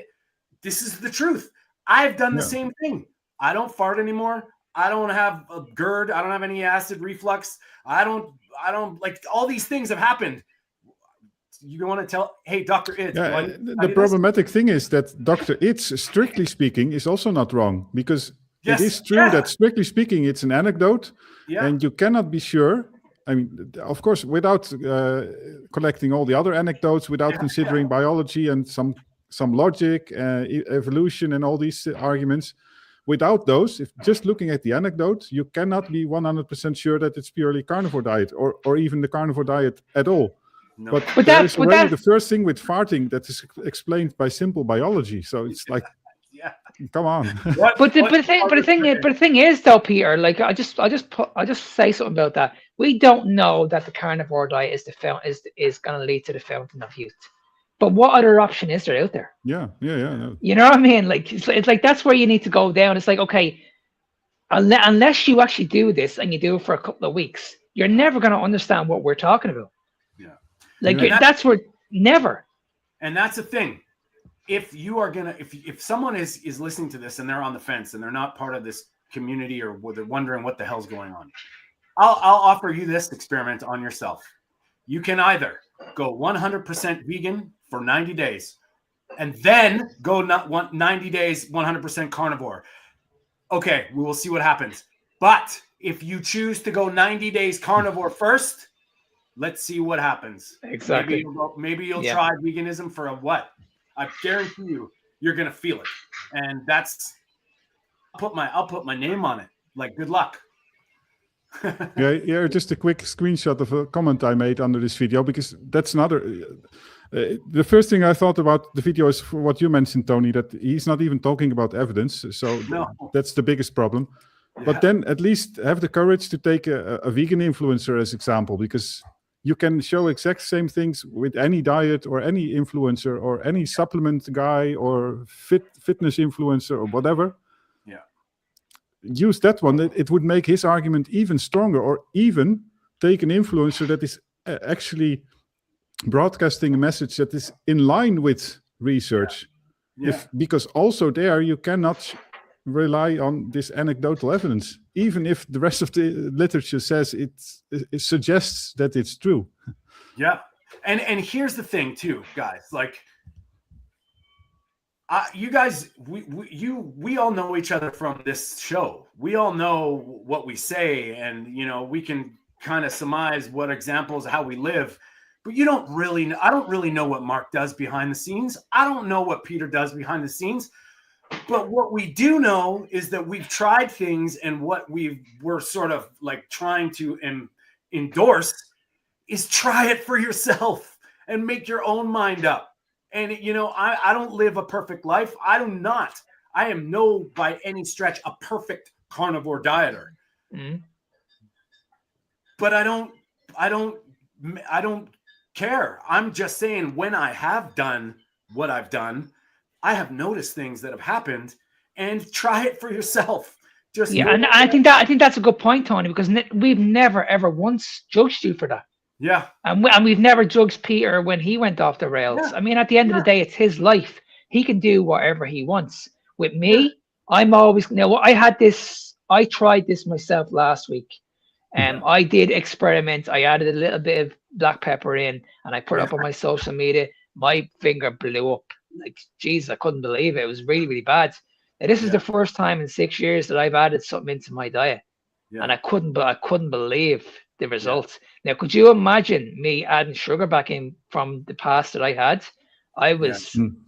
this is the truth. I've done the same thing. I don't fart anymore. I don't have a GERD. I don't have any acid reflux. I don't like all these things have happened. You want to tell, hey, Dr. Itz. The problematic thing is that Dr. Itz, strictly speaking, is also not wrong because it is true that strictly speaking, it's an anecdote and you cannot be sure. I mean, of course, without collecting all the other anecdotes, without considering biology and some logic, evolution and all these arguments. Without those, if just looking at the anecdote, you cannot be 100% sure that it's purely carnivore diet or even the carnivore diet at all. No. But that is already the first thing with farting that is explained by simple biology. So it's like, come on. But the thing is though, Peter, like I just say something about that. We don't know that the carnivore diet is going to lead to the fountain of youth. But what other option is there out there? Yeah. No. You know what I mean? Like it's like that's where you need to go down. It's like, okay, unless you actually do this and you do it for a couple of weeks, you're never going to understand what we're talking about. Yeah. Like that's where never. And that's the thing. If you are gonna, if someone is listening to this and they're on the fence and they're not part of this community or they're wondering what the hell's going on, I'll offer you this experiment on yourself. You can either go 100% vegan for 90 days and then go 90 days 100% carnivore. Okay, we will see what happens. But if you choose to go 90 days carnivore first, let's see what happens. Exactly. Maybe you'll try veganism for a what? I guarantee you're gonna feel it. And that's I'll put my name on it. Like, good luck. yeah, just a quick screenshot of a comment I made under this video, because that's another. The first thing I thought about the video is for what you mentioned, Tony, that he's not even talking about evidence. So that's the biggest problem. Yeah. But then at least have the courage to take a vegan influencer as example, because you can show exact same things with any diet or any influencer or any supplement guy or fitness influencer or whatever. Yeah. Use that one. It would make his argument even stronger, or even take an influencer that is actually broadcasting a message that is in line with research. Yeah. Because also there you cannot rely on this anecdotal evidence, even if the rest of the literature says it suggests that it's true. Yeah. And here's the thing too, guys, like you guys, we all know each other from this show. We all know what we say, and we can kind of surmise what examples, how we live. But I don't really know what Mark does behind the scenes. I don't know what Peter does behind the scenes. But what we do know is that we've tried things, and what we're sort of like trying to endorse is try it for yourself and make your own mind up. And, I don't live a perfect life. I am no, by any stretch, a perfect carnivore dieter. Mm-hmm. But I don't care. I'm just saying, when I have done what I've done, I have noticed things that have happened, and try it for yourself. And I think that's a good point, Tony, because we've never ever once judged you for that. Yeah. And we've never judged Peter when he went off the rails. Yeah. I mean, at the end of the day, it's his life. He can do whatever he wants. With me, I'm always, I tried this myself last week. I did experiment. I added a little bit of black pepper in, and I put it up on my social media. My finger blew up. Like, geez, I couldn't believe it. It was really, really bad. And this is the first time in 6 years that I've added something into my diet. And I couldn't believe the results. Now, could you imagine me adding sugar back in from the past that I had? I was in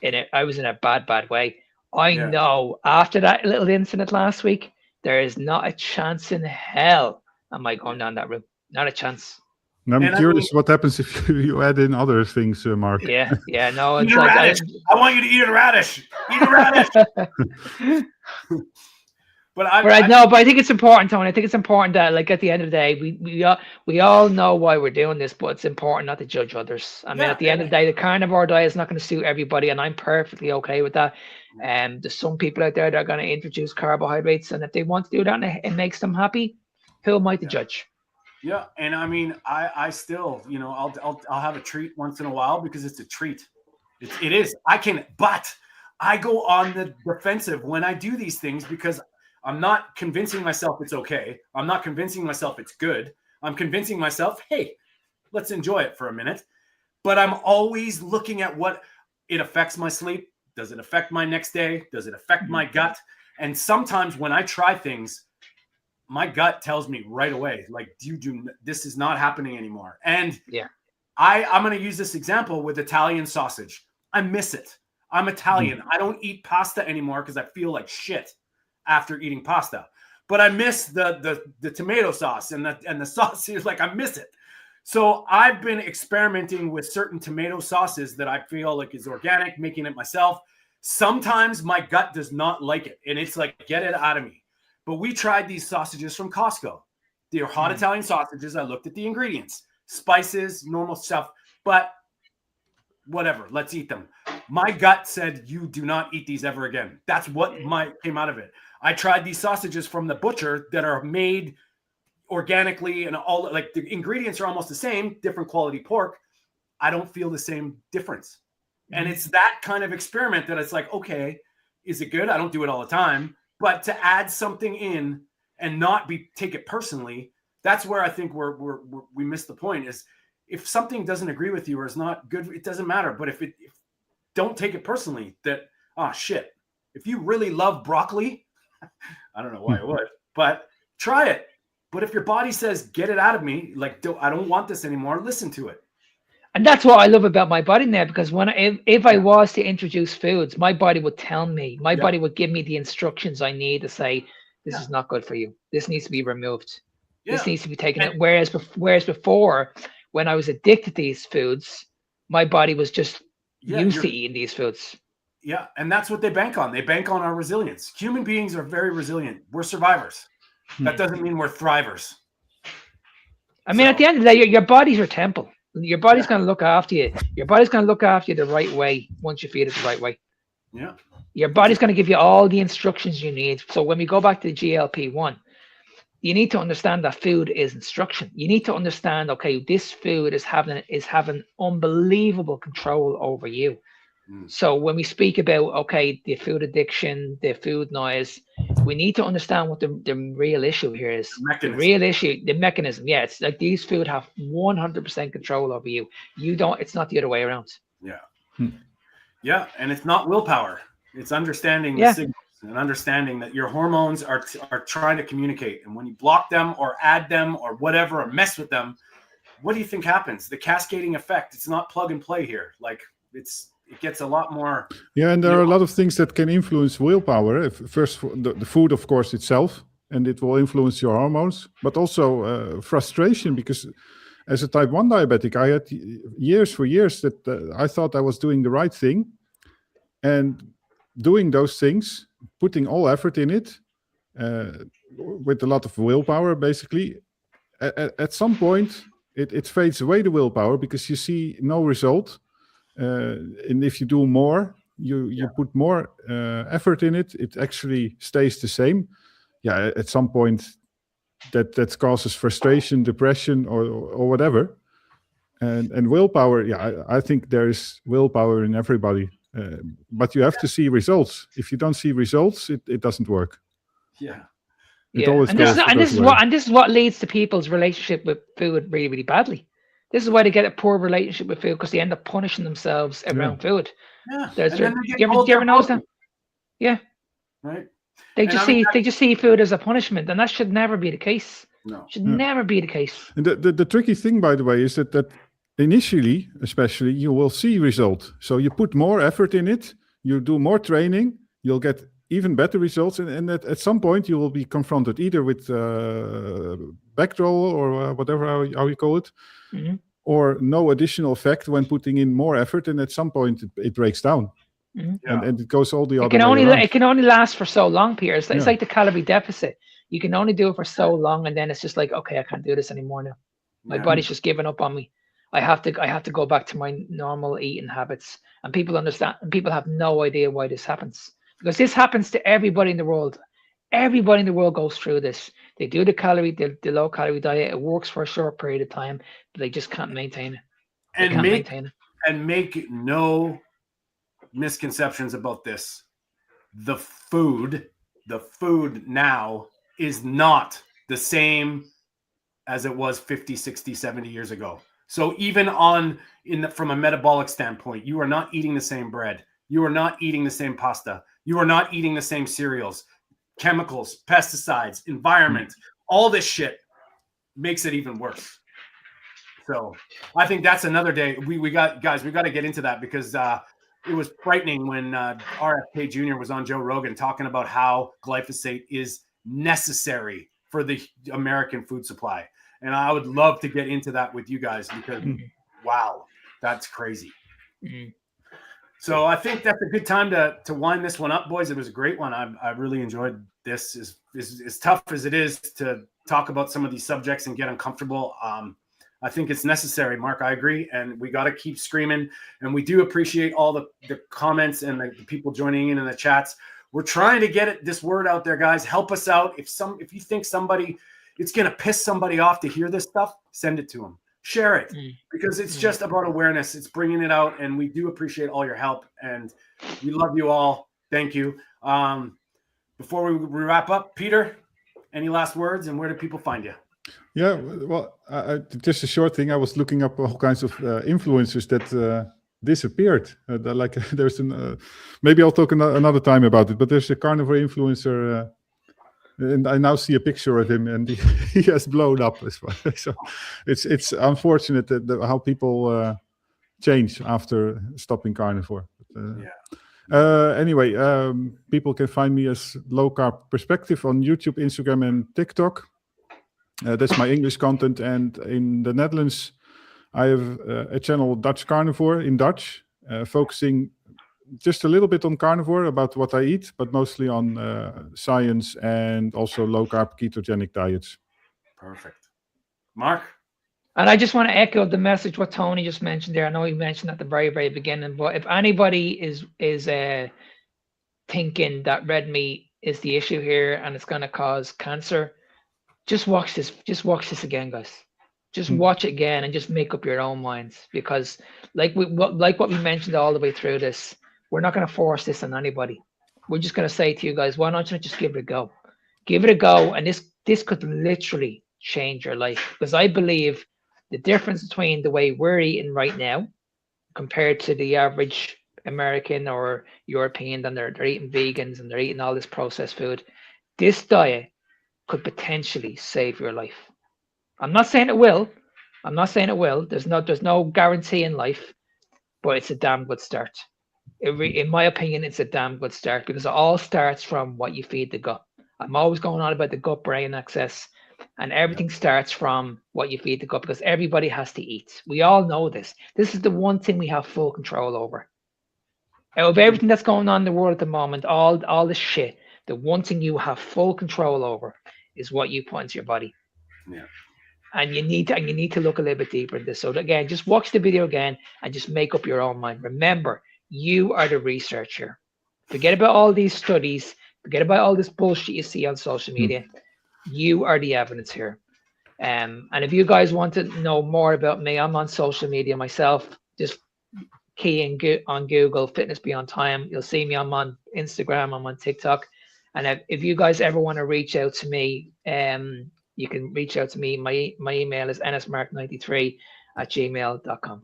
a bad way. I know after that little incident last week, there is not a chance in hell am I going down that route. Not a chance. And I'm curious what happens if you add in other things, Mark. Yeah, no. It's like, I want you to eat a radish. Eat a radish. But I think it's important, Tony. I think it's important that, like, at the end of the day, we all know why we're doing this, but it's important not to judge others. I mean, at the end of the day, the carnivore diet is not going to suit everybody, and I'm perfectly okay with that. There's some people out there that are going to introduce carbohydrates, and if they want to do that and it makes them happy, who am I to judge? Yeah, and I mean, I still, I'll have a treat once in a while because it's a treat. It is. But I go on the defensive when I do these things because I'm not convincing myself it's okay. I'm not convincing myself it's good. I'm convincing myself, hey, let's enjoy it for a minute. But I'm always looking at what it affects my sleep. Does it affect my next day? Does it affect my gut? And sometimes when I try things, my gut tells me right away, like, this is not happening anymore. And I'm going to use this example with Italian sausage. I miss it. I'm Italian. I don't eat pasta anymore because I feel like shit after eating pasta. But I miss the tomato sauce and the sauce. Like, I miss it. So I've been experimenting with certain tomato sauces that I feel like is organic, making it myself. Sometimes my gut does not like it, and it's like, get it out of me. But we tried these sausages from Costco. They're hot Italian sausages. I looked at the ingredients, spices, normal stuff, but whatever, let's eat them. My gut said, you do not eat these ever again. That's what came out of it. I tried these sausages from the butcher that are made organically, and all, like, the ingredients are almost the same, different quality pork. I don't feel the same difference. And it's that kind of experiment that it's like, okay, is it good? I don't do it all the time, but to add something in and not take it personally, that's where I think we missed the point. Is if something doesn't agree with you or is not good, it doesn't matter. But if don't take it personally that, shit, if you really love broccoli, I don't know why I would, but try it. But if your body says, get it out of me, like, I don't want this anymore, listen to it. And that's what I love about my body now, because if I was to introduce foods, my body would tell me, my body would give me the instructions I need to say, this is not good for you. This needs to be removed. This needs to be taken out. Whereas before, when I was addicted to these foods, my body was just used to eating these foods. Yeah, and that's what they bank on. They bank on our resilience. Human beings are very resilient. We're survivors. That doesn't mean we're thrivers. I mean, at the end of the day, your body's your temple. Your body's going to look after you. Your body's going to look after you the right way once you feed it the right way. Yeah. Your body's going to give you all the instructions you need. So when we go back to the GLP-1, you need to understand that food is instruction. You need to understand, okay, this food is having unbelievable control over you. So when we speak about, okay, the food addiction, the food noise, we need to understand what the real issue here is. The real issue, the mechanism. Yeah, it's like these food have 100% control over you. You don't, it's not the other way around. Yeah. Yeah, and it's not willpower. It's understanding the signals and understanding that your hormones are trying to communicate. And when you block them or add them or whatever, or mess with them, what do you think happens? The cascading effect. It's not plug and play here. Like it gets a lot more. Yeah, and there are a lot of things that can influence willpower. First, the food, of course, itself, and it will influence your hormones, but also frustration, because as a type 1 diabetic, I had years that I thought I was doing the right thing, and doing those things, putting all effort in it, with a lot of willpower, basically, at some point, it fades away, the willpower, because you see no result. And if you do more, you put more effort in it, it actually stays the same. Yeah, at some point that causes frustration, depression, or whatever. And willpower, I think there is willpower in everybody, but you have to see results. If you don't see results, it doesn't work. Yeah. This is what leads to people's relationship with food really, really badly. This is why they get a poor relationship with food, because they end up punishing themselves around food. Yeah. You ever notice that? Yeah. Right. They just see food as a punishment, and that should never be the case. No. Should never be the case. And the tricky thing, by the way, is that initially, especially, you will see result. So you put more effort in it, you do more training, you'll get even better results, and at some point you will be confronted either with backdraw or whatever how you call it. Mm-hmm. Or no additional effect when putting in more effort, and at some point it breaks down. Mm-hmm. And it goes all the other way around. It can only last for so long, Peter. It's like the calorie deficit. You can only do it for so long, and then it's just like, okay, I can't do this anymore now. My body's just giving up on me. I have to go back to my normal eating habits. And people have no idea why this happens, because this happens to everybody in the world. Everybody in the world goes through this. They do the low calorie diet. It works for a short period of time, but they just can't maintain it. And make no misconceptions about this. The food now is not the same as it was 50, 60, 70 years ago. So even from a metabolic standpoint, you are not eating the same bread. You are not eating the same pasta. You are not eating the same cereals. Chemicals, pesticides, environment, all this shit makes it even worse. So I think that's another day. We got to get into that, because it was frightening when RFK Jr. was on Joe Rogan talking about how glyphosate is necessary for the American food supply. And I would love to get into that with you guys, because wow, that's crazy. Mm-hmm. So I think that's a good time to wind this one up, boys. It was a great one. I really enjoyed this. As tough as it is to talk about some of these subjects and get uncomfortable, I think it's necessary, Mark. I agree. And we got to keep screaming. And we do appreciate all the comments and the people joining in the chats. We're trying to get this word out there, guys. Help us out. If you think it's going to piss somebody off to hear this stuff, send it to them. Share it, because it's just about awareness. It's bringing it out, and we do appreciate all your help, and we love you all. Thank you. Before we wrap up, Peter, any last words, and where do people find you? Yeah, well, just a short thing. I was looking up all kinds of influencers that disappeared. Like there's an maybe I'll talk another time about it. But there's a carnivore influencer, and I now see a picture of him, and he has blown up as well. So it's unfortunate that how people change after stopping carnivore. But, anyway, people can find me as Low Carb Perspective on YouTube, Instagram, and TikTok. That's my English content, and in the Netherlands, I have a channel, Dutch Carnivore, in Dutch, focusing just a little bit on carnivore, about what I eat, but mostly on science and also low-carb ketogenic diets. Perfect. Mark? And I just want to echo the message what Tony just mentioned there. I know he mentioned at the very, very beginning, but if anybody is thinking that red meat is the issue here and it's going to cause cancer, just watch this. Just watch this again, guys. Just watch it again and just make up your own minds. Because like what we mentioned all the way through this, we're not going to force this on anybody. We're just going to say to you guys, why don't you just give it a go? Give it a go, and this could literally change your life. Because I believe the difference between the way we're eating right now compared to the average American or European, and they're eating vegans and they're eating all this processed food, this diet could potentially save your life. I'm not saying it will. There's no guarantee in life, but it's a damn good start. In my opinion, it's a damn good start, because it all starts from what you feed the gut. I'm always going on about the gut-brain axis, and everything starts from what you feed the gut, because everybody has to eat. We all know this. This is the one thing we have full control over. Out of everything that's going on in the world at the moment, all this shit, the one thing you have full control over is what you put into your body. Yeah. And you need to look a little bit deeper into this. So again, just watch the video again and just make up your own mind. Remember, you are the researcher. Forget about all these studies. Forget about all this bullshit you see on social media. You are the evidence here. And if you guys want to know more about me, I'm on social media myself. Just key in on Google Fitness Beyond Time. You'll see me. I'm on Instagram. I'm on TikTok. And if you guys ever want to reach out to me, you can reach out to me. My email is nsmark93@gmail.com.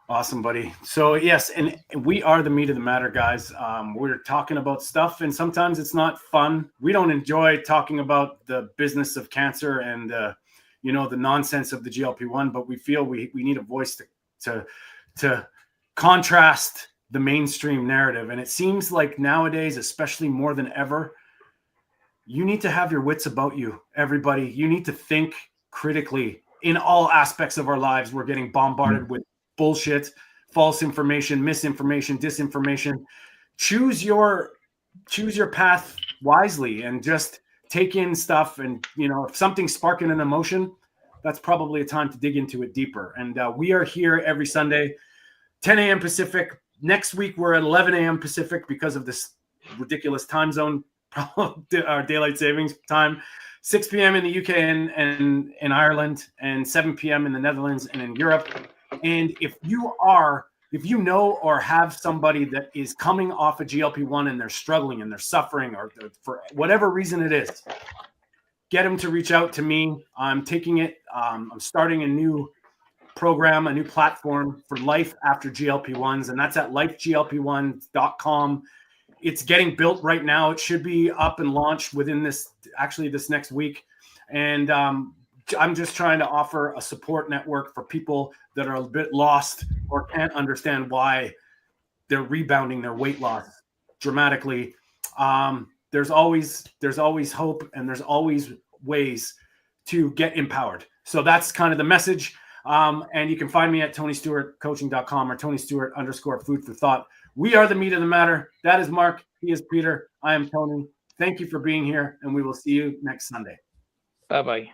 Awesome, buddy. So yes, and we are the meat of the matter, guys. We're talking about stuff, and sometimes it's not fun. We don't enjoy talking about the business of cancer and the nonsense of the GLP-1, but we feel we need a voice to contrast the mainstream narrative. And it seems like nowadays, especially more than ever, you need to have your wits about you, everybody. You need to think critically in all aspects of our lives. We're getting bombarded with bullshit, false information, misinformation, disinformation. Choose your path wisely and just take in stuff. And, if something's sparking an emotion, that's probably a time to dig into it deeper. And we are here every Sunday, 10 a.m. Pacific. Next week, we're at 11 a.m. Pacific because of this ridiculous time zone, our daylight savings time. 6 p.m. in the UK and in Ireland, and 7 p.m. in the Netherlands and in Europe. And if you know or have somebody that is coming off a GLP-1 and they're struggling and they're suffering, or for whatever reason it is, get them to reach out to me. I'm taking it. I'm starting a new program, a new platform for life after GLP-1s, and that's at lifeglp1.com. It's getting built right now. It should be up and launched within this next week. And I'm just trying to offer a support network for people that are a bit lost or can't understand why they're rebounding their weight loss dramatically. There's always hope, and there's always ways to get empowered. So that's kind of the message. And you can find me at TonyStewartCoaching.com or TonyStewart_food for thought. We are the meat of the matter. That is Mark. He is Peter. I am Tony. Thank you for being here, and we will see you next Sunday. Bye-bye.